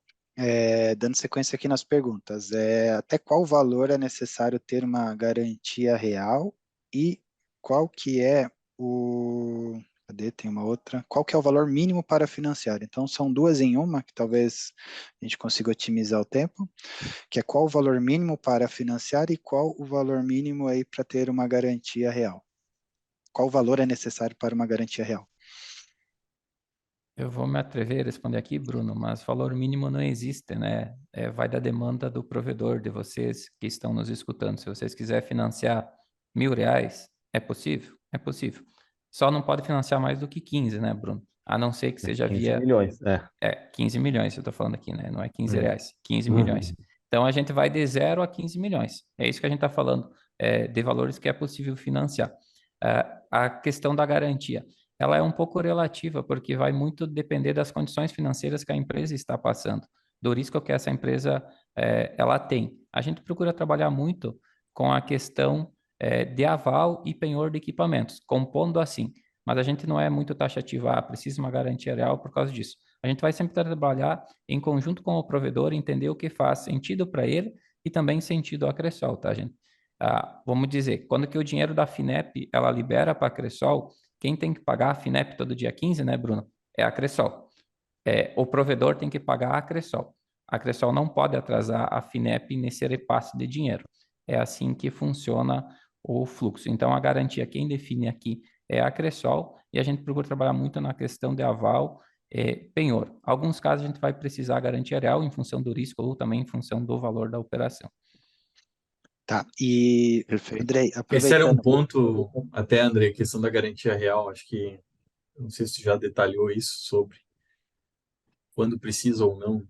Dando sequência aqui nas perguntas, até qual valor é necessário ter uma garantia real e qual que é o... Cadê? Tem uma outra. Qual que é o valor mínimo para financiar? Então, são duas em uma, que talvez a gente consiga otimizar o tempo, que é qual o valor mínimo para financiar e qual o valor mínimo aí para ter uma garantia real. Qual valor é necessário para uma garantia real? Eu vou me atrever a responder aqui, Bruno, mas valor mínimo não existe, né? Vai da demanda do provedor, de vocês que estão nos escutando. Se vocês quiserem financiar R$ 1.000, é possível? É possível. Só não pode financiar mais do que 15, né, Bruno? A não ser que seja 15 via... milhões, 15 milhões, eu estou falando aqui, né? Não é 15 Uhum. reais, 15 milhões. Então, a gente vai de 0 a 15 milhões. É isso que a gente está falando, de valores que é possível financiar. A questão da garantia, ela é um pouco relativa, porque vai muito depender das condições financeiras que a empresa está passando, do risco que essa empresa ela tem. A gente procura trabalhar muito com a questão de aval e penhor de equipamentos, compondo assim, mas a gente não é muito taxativo, precisa uma garantia real por causa disso. A gente vai sempre trabalhar em conjunto com o provedor, entender o que faz sentido para ele e também sentido à Cressol, tá, gente? Vamos dizer, quando que o dinheiro da Finep ela libera para a Cressol, quem tem que pagar a Finep todo dia 15, né, Bruno? É a Cressol. O provedor tem que pagar a Cressol. A Cressol não pode atrasar a Finep nesse repasse de dinheiro. É assim que funciona o fluxo. Então, a garantia, quem define aqui é a Cressol, e a gente procura trabalhar muito na questão de aval, penhor. Alguns casos a gente vai precisar garantia real em função do risco ou também em função do valor da operação. Tá, e Perfeito. Andrei, Esse era um aproveitando... ponto, até, Andrei, a questão da garantia real, acho que, não sei se tu já detalhou isso sobre quando precisa ou não.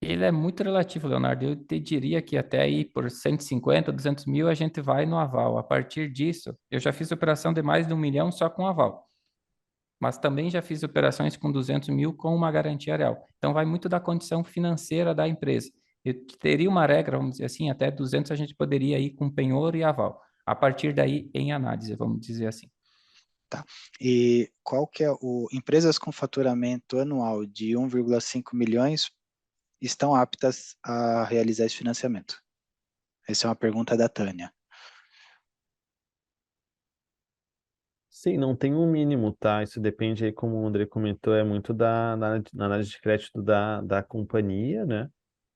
Ele é muito relativo, Leonardo. Eu te diria que até aí por 150, 200 mil a gente vai no aval. A partir disso, eu já fiz operação de mais de 1 milhão só com aval. Mas também já fiz operações com 200 mil com uma garantia real. Então vai muito da condição financeira da empresa. Eu teria uma regra, vamos dizer assim, até 200 a gente poderia ir com penhor e aval. A partir daí, em análise, vamos dizer assim. Tá. E qual que é empresas com faturamento anual de 1,5 milhões estão aptas a realizar esse financiamento? Essa é uma pergunta da Tânia. Sim, não tem um mínimo, tá? Isso depende aí, como o André comentou, é muito da análise de crédito da companhia, né?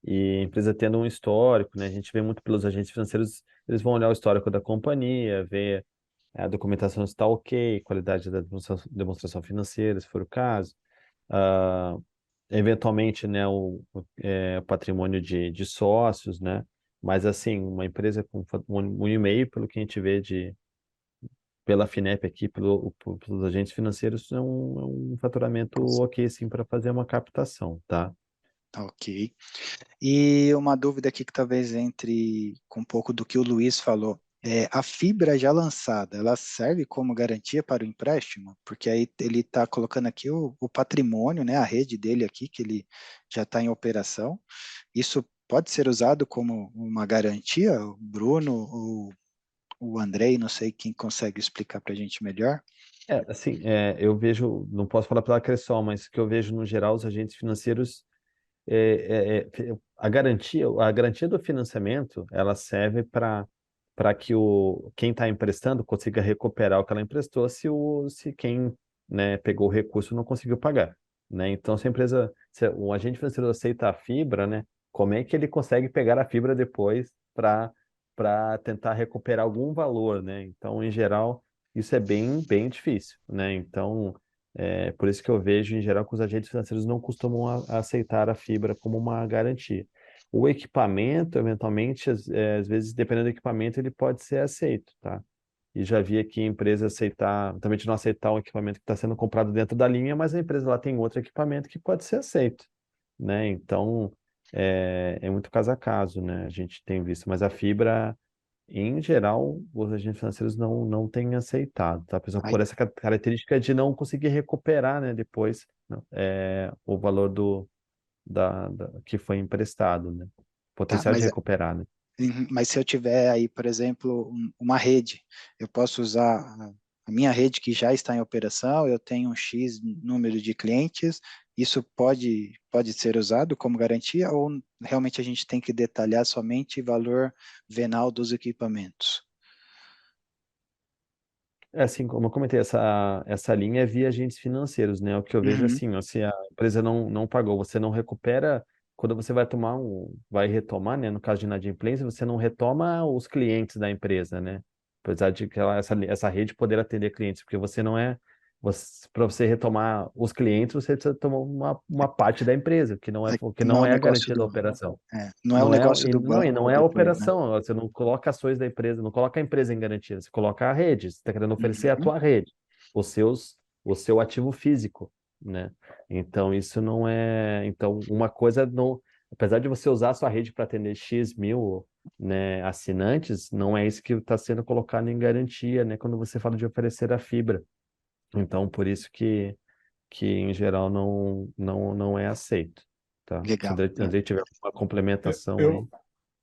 E a empresa tendo um histórico, né? A gente vê muito pelos agentes financeiros, eles vão olhar o histórico da companhia, ver a documentação se está ok, qualidade da demonstração financeira, se for o caso. Ah, eventualmente, né, o patrimônio de sócios, né? Mas, assim, uma empresa com 1,5, pelo que a gente vê pela Finep aqui, pelos agentes financeiros, é um faturamento ok, sim, para fazer uma captação, tá? Ok. E uma dúvida aqui que talvez entre com um pouco do que o Luiz falou. a fibra já lançada, ela serve como garantia para o empréstimo? Porque aí ele está colocando aqui o patrimônio, né, a rede dele aqui, que ele já está em operação. Isso pode ser usado como uma garantia? O Bruno ou o Andrei, não sei quem consegue explicar para a gente melhor. Assim, eu vejo, não posso falar pela Cressol, mas que eu vejo no geral os agentes financeiros, a garantia do financiamento, ela serve para que quem está emprestando consiga recuperar o que ela emprestou se quem, né, pegou o recurso não conseguiu pagar, né? Então, se o agente financeiro aceita a fibra, né, como é que ele consegue pegar a fibra depois para tentar recuperar algum valor, né? Então, em geral, isso é bem difícil, né? Então, por isso que eu vejo, em geral, que os agentes financeiros não costumam aceitar a fibra como uma garantia. O equipamento, eventualmente, às vezes, dependendo do equipamento, ele pode ser aceito, tá? E já vi aqui a empresa aceitar, também não aceitar um equipamento que está sendo comprado dentro da linha, mas a empresa lá tem outro equipamento que pode ser aceito, né? Então, é muito caso a caso, né? A gente tem visto, mas a fibra, em geral, os agentes financeiros não têm aceitado, tá? Por essa característica de não conseguir recuperar, né, depois, né, o valor que foi emprestado, né? Tá, Potencial de recuperar, né? mas se eu tiver aí, por exemplo, uma rede, eu posso usar a minha rede que já está em operação, eu tenho um X número de clientes, isso pode ser usado como garantia ou realmente a gente tem que detalhar somente valor venal dos equipamentos? Assim, como eu comentei, essa linha é via agentes financeiros, né? O que eu vejo Uhum. assim, ó, se a empresa não pagou, você não recupera, quando você vai retomar, né? No caso de inadimplência, você não retoma os clientes da empresa, né? Apesar de que essa rede poder atender clientes, porque você não é, para você retomar os clientes, você precisa tomar uma parte da empresa, que Não é não o é a negócio garantia da operação. não é o negócio do E banco não é a depois, né? operação, você não coloca ações da empresa, não coloca a empresa em garantia, você coloca a rede, você está querendo oferecer a Uhum. tua rede, o seu ativo físico, né? Então, isso não é. Então, uma coisa não. Apesar de você usar a sua rede para atender X mil, né, assinantes, não é isso que está sendo colocado em garantia, né, quando você fala de oferecer a fibra. Então, por isso que em geral não é aceito, tá? Se o Legal. Andrei tiver uma Eu, complementação aí. eu,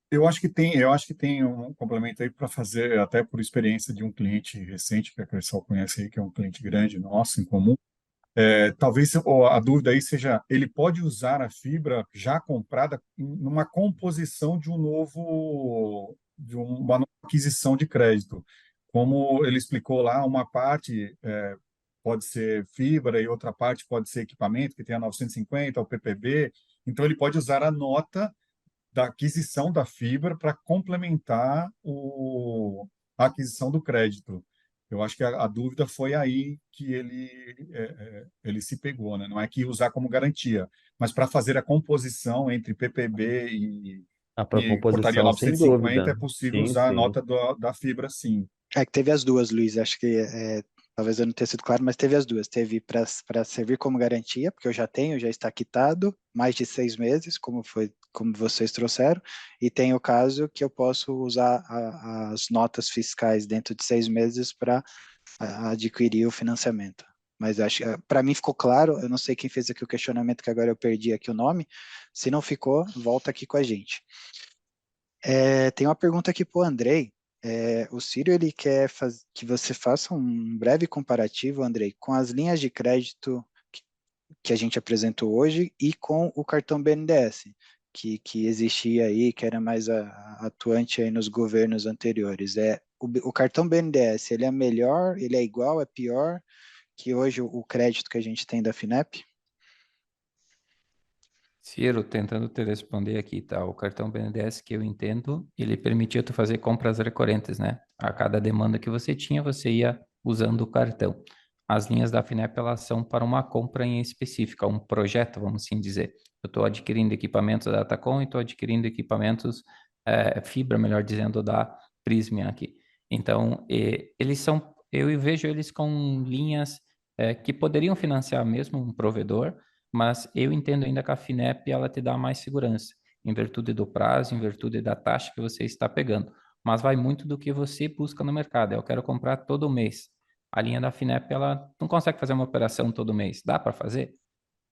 eu acho que tem um complemento aí para fazer, até por experiência de um cliente recente que a Cressol conhece aí, que é um cliente grande nosso em comum. Talvez a dúvida aí seja, ele pode usar a fibra já comprada numa composição de uma nova aquisição de crédito. Como ele explicou lá, uma parte pode ser fibra e outra parte pode ser equipamento, que tem a 950, o PPB. Então, ele pode usar a nota da aquisição da fibra para complementar a aquisição do crédito. Eu acho que a dúvida foi aí que ele se pegou, né? Não é que usar como garantia, mas para fazer a composição entre PPB Para e portaria composição, sem 950 dúvida. é possível Sim, usar a sim. nota da fibra, sim. É que teve as duas, Luiz. Acho que talvez eu não tenha sido claro, mas teve as duas. Teve para servir como garantia, porque eu já tenho, já está quitado, mais de 6 meses, como vocês trouxeram, e tem o caso que eu posso usar as notas fiscais dentro de 6 meses para adquirir o financiamento. Mas acho para mim ficou claro. Eu não sei quem fez aqui o questionamento, que agora eu perdi aqui o nome. Se não ficou, volta aqui com a gente. Tem uma pergunta aqui para o Andrei. O Círio ele quer que você faça um breve comparativo, Andrei, com as linhas de crédito que a gente apresentou hoje e com o cartão BNDES, que existia aí, que era mais atuante aí nos governos anteriores. O cartão BNDES, ele é melhor, ele é igual, é pior que hoje o crédito que a gente tem da FINEP? Ciro, tentando te responder aqui, tá? O cartão BNDES que eu entendo, ele permitia tu fazer compras recorrentes, né? A cada demanda que você tinha, você ia usando o cartão. As linhas da FINEP, elas são para uma compra em específica, um projeto, vamos assim dizer. Eu estou adquirindo equipamentos da Datacom e estou adquirindo equipamentos, fibra, melhor dizendo, da Prismian aqui. Então, eles são, eu vejo eles com linhas que poderiam financiar mesmo um provedor, mas eu entendo ainda que a FINEP ela te dá mais segurança, em virtude do prazo, em virtude da taxa que você está pegando. mas vai muito do que você busca no mercado. Eu quero comprar todo mês. A linha da Finep, ela não consegue fazer uma operação todo mês. Dá para fazer?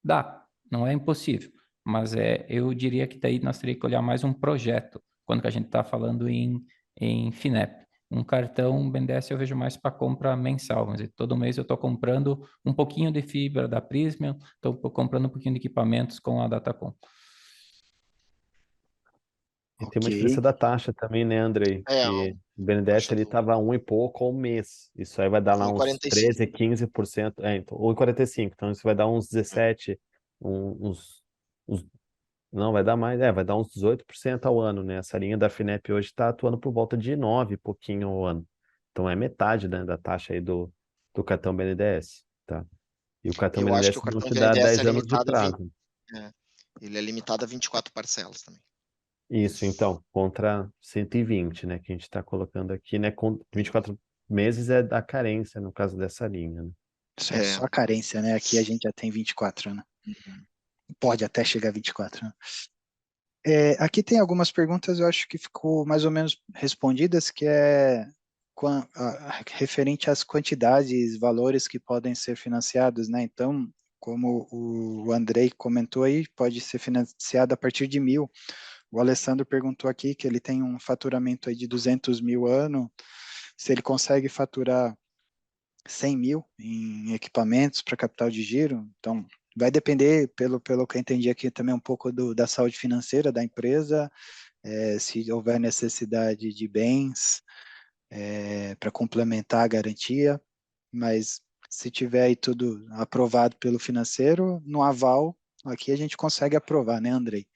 Dá, não é impossível. Mas eu diria que daí nós teríamos que olhar mais um projeto, quando que a gente está falando em Finep. Um cartão BNDES eu vejo mais para compra mensal. Vamos dizer, todo mês eu estou comprando um pouquinho de fibra da Prismian, estou comprando um pouquinho de equipamentos com a Datacom. E tem uma diferença da taxa também, né, Andrei? Que o BNDES ele estava 1 e pouco ao mês. Isso aí vai dar lá uns 13, 15%. Então, 1,45. Então isso vai dar uns 17, não, vai dar mais, vai dar uns 18% ao ano, né? Essa linha da Finep hoje está atuando por volta de 9 e pouquinho ao ano. Então é metade, né, da taxa aí do cartão BNDES, tá? E o cartão Eu acho que BNDES o não cartão te dá BNDES 10 anos de prazo. Ele é limitado a 24 parcelas também. Isso, então, contra 120, né, que a gente está colocando aqui, né, com 24 meses é da carência, no caso dessa linha, né? Isso é só carência, né? Aqui a gente já tem 24, né? Pode até chegar a 24, né? Aqui tem algumas perguntas, eu acho que ficou mais ou menos respondidas, que é referente às quantidades, valores que podem ser financiados, né? Então, como o Andrei comentou aí, pode ser financiado a partir de 1.000. O Alessandro perguntou aqui que ele tem um faturamento aí de 200 mil ano, se ele consegue faturar 100 mil em equipamentos para capital de giro. Então, vai depender, pelo que eu entendi aqui, também um pouco da saúde financeira da empresa, se houver necessidade de bens para complementar a garantia, mas se tiver aí tudo aprovado pelo financeiro, no aval, aqui a gente consegue aprovar, né, Andrei?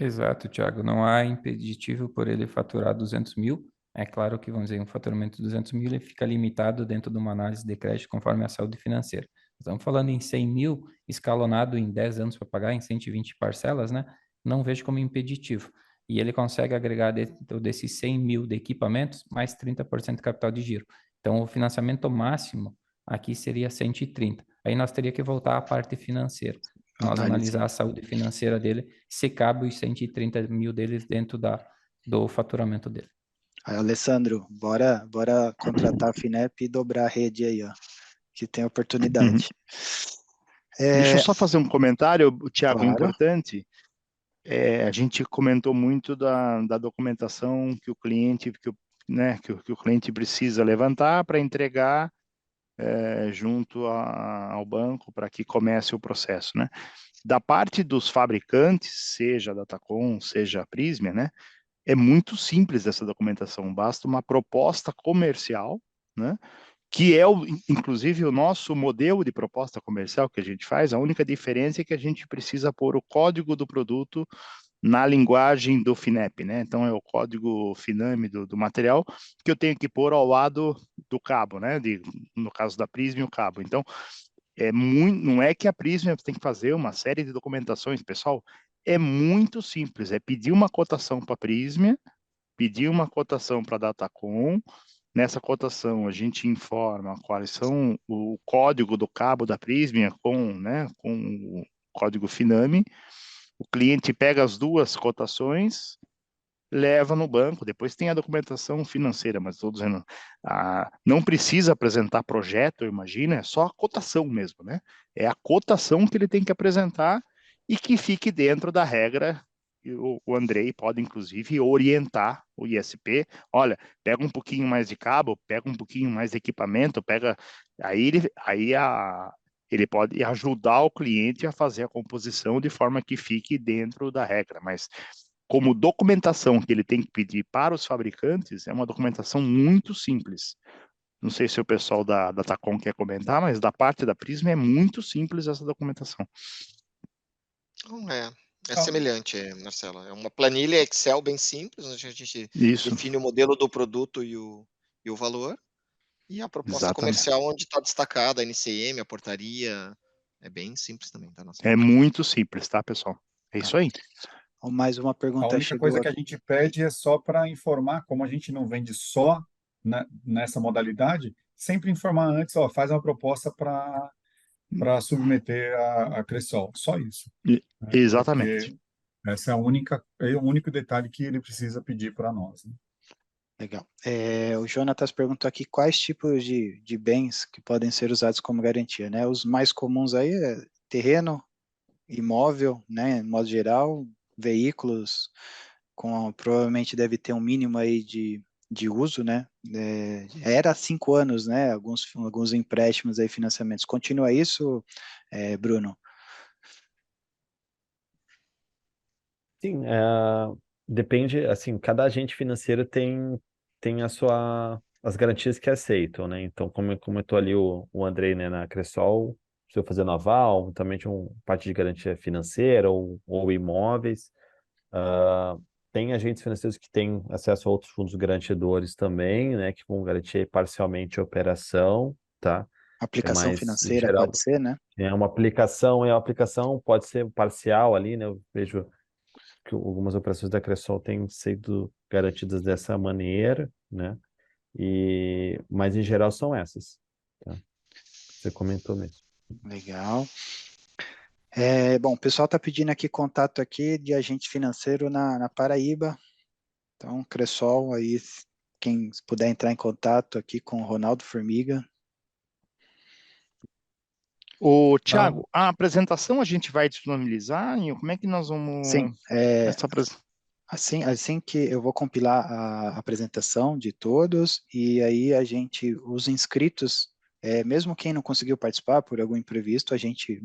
Exato, Thiago. Não há impeditivo por ele faturar 200 mil. É claro que, vamos dizer, um faturamento de 200 mil ele fica limitado dentro de uma análise de crédito conforme a saúde financeira. Estamos falando em 100 mil, escalonado em 10 anos para pagar, em 120 parcelas, né? Não vejo como impeditivo. E ele consegue agregar dentro desses 100 mil de equipamentos mais 30% de capital de giro. Então, o financiamento máximo aqui seria 130. Aí nós teríamos que voltar à parte financeira. Nós analisar a saúde financeira dele, se cabe os 130 mil deles dentro do faturamento dele. Aí, Alessandro, bora contratar a Finep e dobrar a rede aí, ó, que tem oportunidade. Deixa eu só fazer um comentário, Thiago, Claro. importante. A gente comentou muito da documentação que o cliente, que o cliente precisa levantar para entregar junto ao banco para que comece o processo, né? Da parte dos fabricantes, seja a Datacom, seja a Prismia, né? É muito simples essa documentação, basta uma proposta comercial, né? Que é, inclusive, o nosso modelo de proposta comercial que a gente faz. A única diferença é que a gente precisa pôr o código do produto na linguagem do FINEP, né? Então, é o código FINAME do material que eu tenho que pôr ao lado do cabo, né? No caso da Prisma, o cabo. Então, não é que a Prisma tem que fazer uma série de documentações, pessoal. É muito simples, é pedir uma cotação para a Prisma, pedir uma cotação para a Datacom. Nessa cotação, a gente informa quais são o código do cabo da Prisma com o código FINAME. O cliente pega as duas cotações, leva no banco, depois tem a documentação financeira, mas estou dizendo, não precisa apresentar projeto, imagina, é só a cotação mesmo, né? É a cotação que ele tem que apresentar e que fique dentro da regra. O Andrei pode, inclusive, orientar o ISP. Olha, pega um pouquinho mais de cabo, pega um pouquinho mais de equipamento, ele pode ajudar o cliente a fazer a composição de forma que fique dentro da regra. Mas, como documentação que ele tem que pedir para os fabricantes, é uma documentação muito simples. Não sei se o pessoal da Datacom quer comentar, mas da parte da Prisma é muito simples essa documentação. É semelhante, Marcelo. É uma planilha Excel bem simples, onde a gente define o modelo do produto e o valor. E a proposta comercial, onde está destacada a NCM, a portaria. É bem simples também, tá? É muito simples, tá, pessoal? É isso aí. Mais uma pergunta. A única coisa que a gente pede é só para informar, como a gente não vende só nessa modalidade, sempre informar antes, faz uma proposta para submeter a Cressol. Só isso. Exatamente. Essa é o único detalhe que ele precisa pedir para nós, né? Legal. O Jonatas perguntou aqui quais tipos de bens que podem ser usados como garantia, né? Os mais comuns aí é terreno, imóvel, né? Em modo geral, veículos, provavelmente deve ter um mínimo aí de uso, né? Era 5 anos, né? Alguns empréstimos aí, financiamentos. Continua isso, Bruno? Sim, depende, assim, cada agente financeiro tem as garantias que aceitam, né? Então, como comentou ali o Andrei, né, na Cressol, se eu fazer naval, também tinha parte de garantia financeira ou imóveis. Ah, tem agentes financeiros que têm acesso a outros fundos garantidores também, né, que vão garantir parcialmente a operação, tá? Aplicação Mas, em financeira pode geral, ser, né? é uma aplicação pode ser parcial ali, né? Eu vejo que algumas operações da Cressol têm sido garantidas dessa maneira, né? Mas em geral são essas, tá? Você comentou mesmo. Legal. Bom, o pessoal está pedindo aqui contato aqui de agente financeiro na Paraíba. Então, Cressol, aí, quem puder entrar em contato aqui com o Ronaldo Formiga. Ô, Tiago, a apresentação a gente vai disponibilizar? Como é que nós Sim, vamos... Essa apresentação? assim que eu vou compilar a apresentação de todos, e aí os inscritos, mesmo quem não conseguiu participar por algum imprevisto, a gente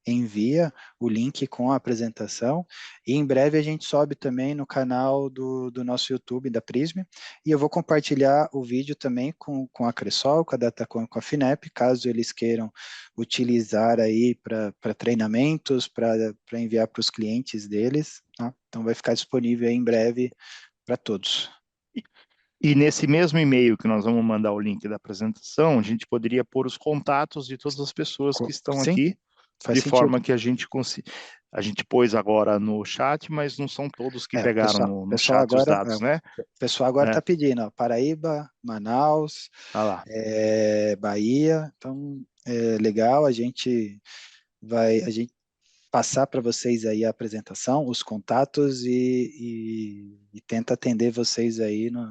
envia o link com a apresentação, e em breve a gente sobe também no canal do nosso YouTube, da Prism, e eu vou compartilhar o vídeo também com a Cressol, com a Datacom, com a FINEP, caso eles queiram utilizar aí para treinamentos, para enviar para os clientes deles, tá? Então vai ficar disponível aí em breve para todos. E nesse mesmo e-mail que nós vamos mandar o link da apresentação, a gente poderia pôr os contatos de todas as pessoas que estão Sim, aqui, faz de sentido. forma que a gente consiga. A gente pôs agora no chat, mas não são todos que pegaram no chat os dados, né? O pessoal agora está pedindo, ó, Paraíba, Manaus, Bahia, então legal, a gente passar para vocês aí a apresentação, os contatos e tenta atender vocês aí no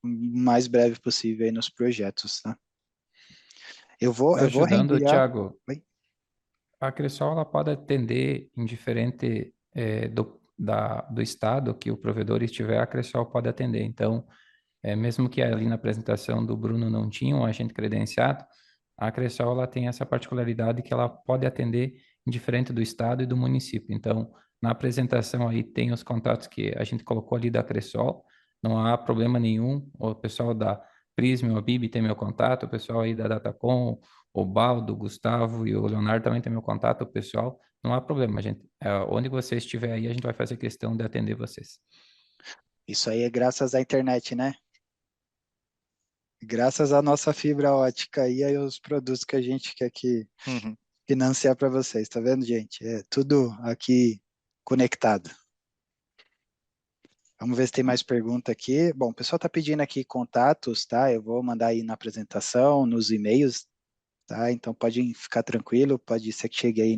mais breve possível aí nos projetos, tá? Eu vou Ajudando, reenviar. Thiago, Oi? a Cressol ela pode atender indiferente do estado que o provedor estiver, a Cressol pode atender. Então, mesmo que ali na apresentação do Bruno não tinha um agente credenciado, a Cressol ela tem essa particularidade que ela pode atender indiferente do estado e do município. Então, na apresentação aí tem os contatos que a gente colocou ali da Cressol, não há problema nenhum. O pessoal da Prism, o Bibi tem meu contato, o pessoal aí da Datacom, o Baldo, o Gustavo e o Leonardo também tem meu contato, o pessoal, não há problema, gente. Onde você estiver aí, a gente vai fazer questão de atender vocês. Isso aí é graças à internet, né? Graças à nossa fibra ótica e aí os produtos que a gente quer que financiar para vocês, tá vendo, gente? É tudo aqui conectado. Vamos ver se tem mais pergunta aqui. Bom, o pessoal está pedindo aqui contatos, tá? Eu vou mandar aí na apresentação, nos e-mails, tá? Então pode ficar tranquilo, pode ser que chegue aí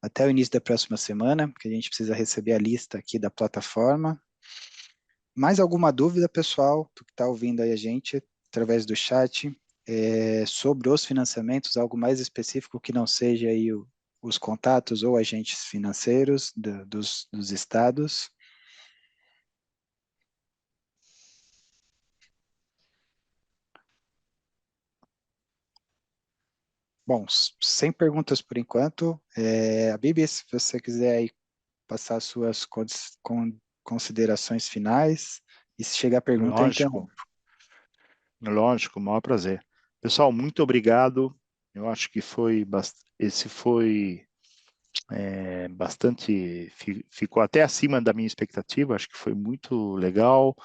até o início da próxima semana, porque a gente precisa receber a lista aqui da plataforma. Mais alguma dúvida, pessoal, tu que está ouvindo aí a gente através do chat, sobre os financiamentos, algo mais específico que não seja aí os contatos ou agentes financeiros dos estados? Bom, sem perguntas por enquanto. A Bibi, se você quiser aí passar suas considerações finais, e se chegar a pergunta, eu interrompo. Lógico, o maior prazer. Pessoal, muito obrigado. Eu acho que esse foi bastante, ficou até acima da minha expectativa, acho que foi muito legal.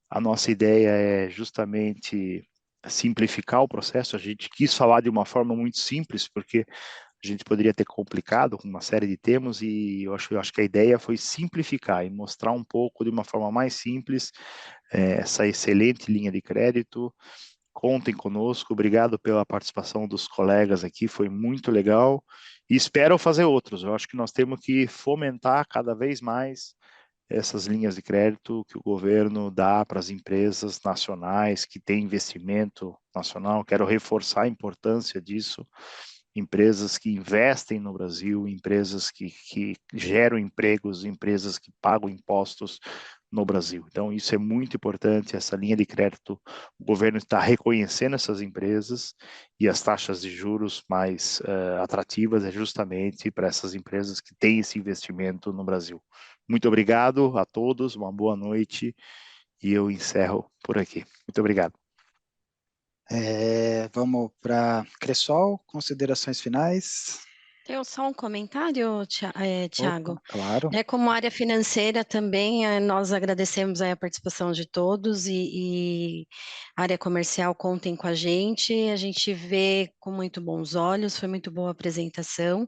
A nossa ideia é justamente simplificar o processo. A gente quis falar de uma forma muito simples, porque a gente poderia ter complicado com uma série de termos, e eu acho que a ideia foi simplificar e mostrar um pouco de uma forma mais simples essa excelente linha de crédito. Contem conosco, obrigado pela participação dos colegas aqui, foi muito legal, E espero fazer outros. Eu acho que nós temos que fomentar cada vez mais essas linhas de crédito que o governo dá para as empresas nacionais que têm investimento nacional. Quero reforçar a importância disso. Empresas que investem no Brasil, empresas que geram empregos, empresas que pagam impostos no Brasil. Então, isso é muito importante, essa linha de crédito, o governo está reconhecendo essas empresas e as taxas de juros mais atrativas é justamente para essas empresas que têm esse investimento no Brasil. Muito obrigado a todos, uma boa noite e eu encerro por aqui. Muito obrigado. Vamos para Cressol, considerações finais. Tenho só um comentário, Tiago. Claro. Como área financeira também, nós agradecemos aí a participação de todos e área comercial, contem com a gente vê com muito bons olhos, foi muito boa a apresentação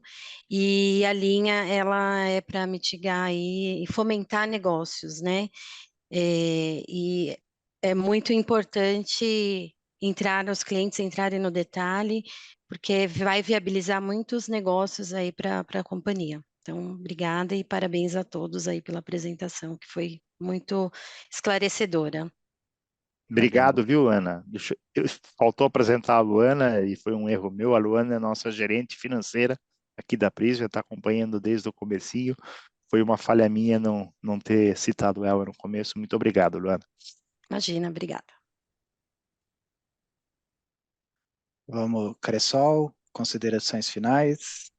e a linha, ela é para mitigar aí e fomentar negócios, né? E é muito importante os clientes entrarem no detalhe, porque vai viabilizar muitos negócios aí para a companhia. Então, obrigada e parabéns a todos aí pela apresentação, que foi muito esclarecedora. Obrigado, viu, Ana? Faltou apresentar a Luana e foi um erro meu. A Luana é nossa gerente financeira aqui da Prisma, está acompanhando desde o comecinho. Foi uma falha minha não ter citado ela no começo. Muito obrigado, Luana. Imagina, obrigada. Vamos, Cressol, considerações finais.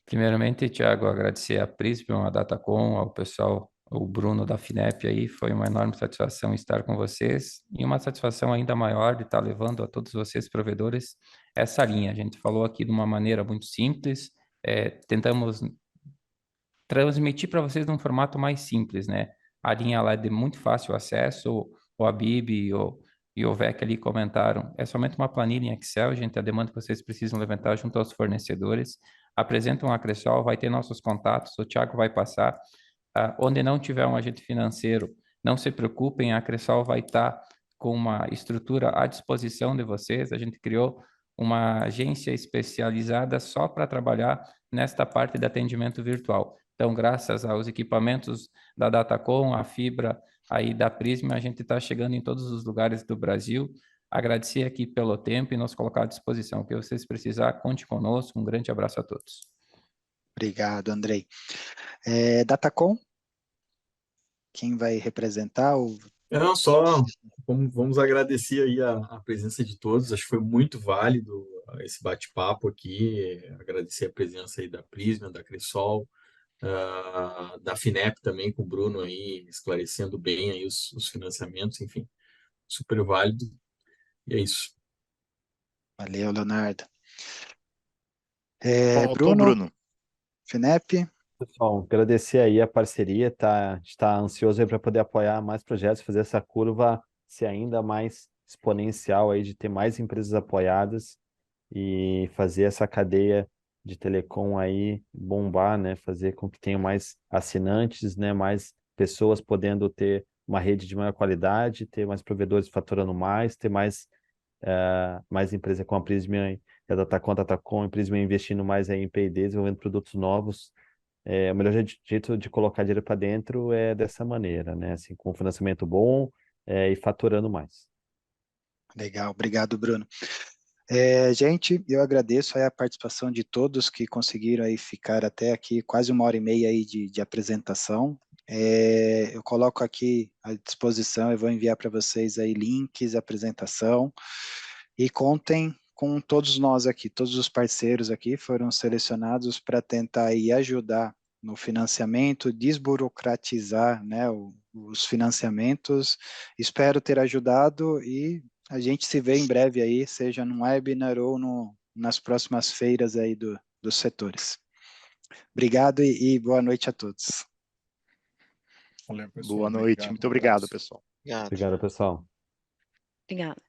Primeiramente, Tiago, agradecer a Prisma, a Datacom, ao pessoal, o Bruno da FINEP aí, foi uma enorme satisfação estar com vocês e uma satisfação ainda maior de estar levando a todos vocês, provedores, essa linha. A gente falou aqui de uma maneira muito simples, tentamos transmitir para vocês num formato mais simples, né? A linha lá é de muito fácil acesso, o Abib e o VEC ali comentaram, é somente uma planilha em Excel, gente, a demanda que vocês precisam levantar junto aos fornecedores, apresentam a Cressol, vai ter nossos contatos, o Thiago vai passar, onde não tiver um agente financeiro, não se preocupem, a Cressol vai estar com uma estrutura à disposição de vocês, a gente criou uma agência especializada só para trabalhar nesta parte de atendimento virtual. Então, graças aos equipamentos da Datacom, a fibra aí da Prisma, a gente está chegando em todos os lugares do Brasil. Agradecer aqui pelo tempo e nos colocar à disposição. O que vocês precisar, conte conosco. Um grande abraço a todos. Obrigado, Andrei. Datacom, quem vai representar? Não, só vamos agradecer aí a presença de todos. Acho que foi muito válido esse bate-papo aqui. Agradecer a presença aí da Prisma, da Cressol, da FINEP também, com o Bruno aí, esclarecendo bem aí os financiamentos, enfim, super válido. E é isso. Valeu, Leonardo. Bruno. FINEP. Pessoal, agradecer aí a parceria, está ansioso para poder apoiar mais projetos, fazer essa curva ser ainda mais exponencial aí, de ter mais empresas apoiadas e fazer essa cadeia de telecom aí bombar, né? Fazer com que tenha mais assinantes, né? Mais pessoas podendo ter uma rede de maior qualidade, ter mais provedores faturando mais, ter mais empresa com a Prisma e a Datacom, a Prisma investindo mais aí em P&D, desenvolvendo produtos novos. O melhor jeito de colocar dinheiro para dentro é dessa maneira, né? Assim, com financiamento bom e faturando mais. Legal, obrigado, Bruno. Gente, eu agradeço aí a participação de todos que conseguiram aí ficar até aqui, quase 1h30 aí de apresentação. Eu coloco aqui à disposição, eu vou enviar para vocês aí links, apresentação, e contem com todos nós aqui, todos os parceiros aqui foram selecionados para tentar aí ajudar no financiamento, desburocratizar, né, os financiamentos. Espero ter ajudado e a gente se vê em breve aí, seja num webinar ou nas próximas feiras aí dos setores. Obrigado e boa noite a todos. Valeu, pessoal. Boa noite, muito obrigado, pessoal. Obrigado, pessoal. Obrigada.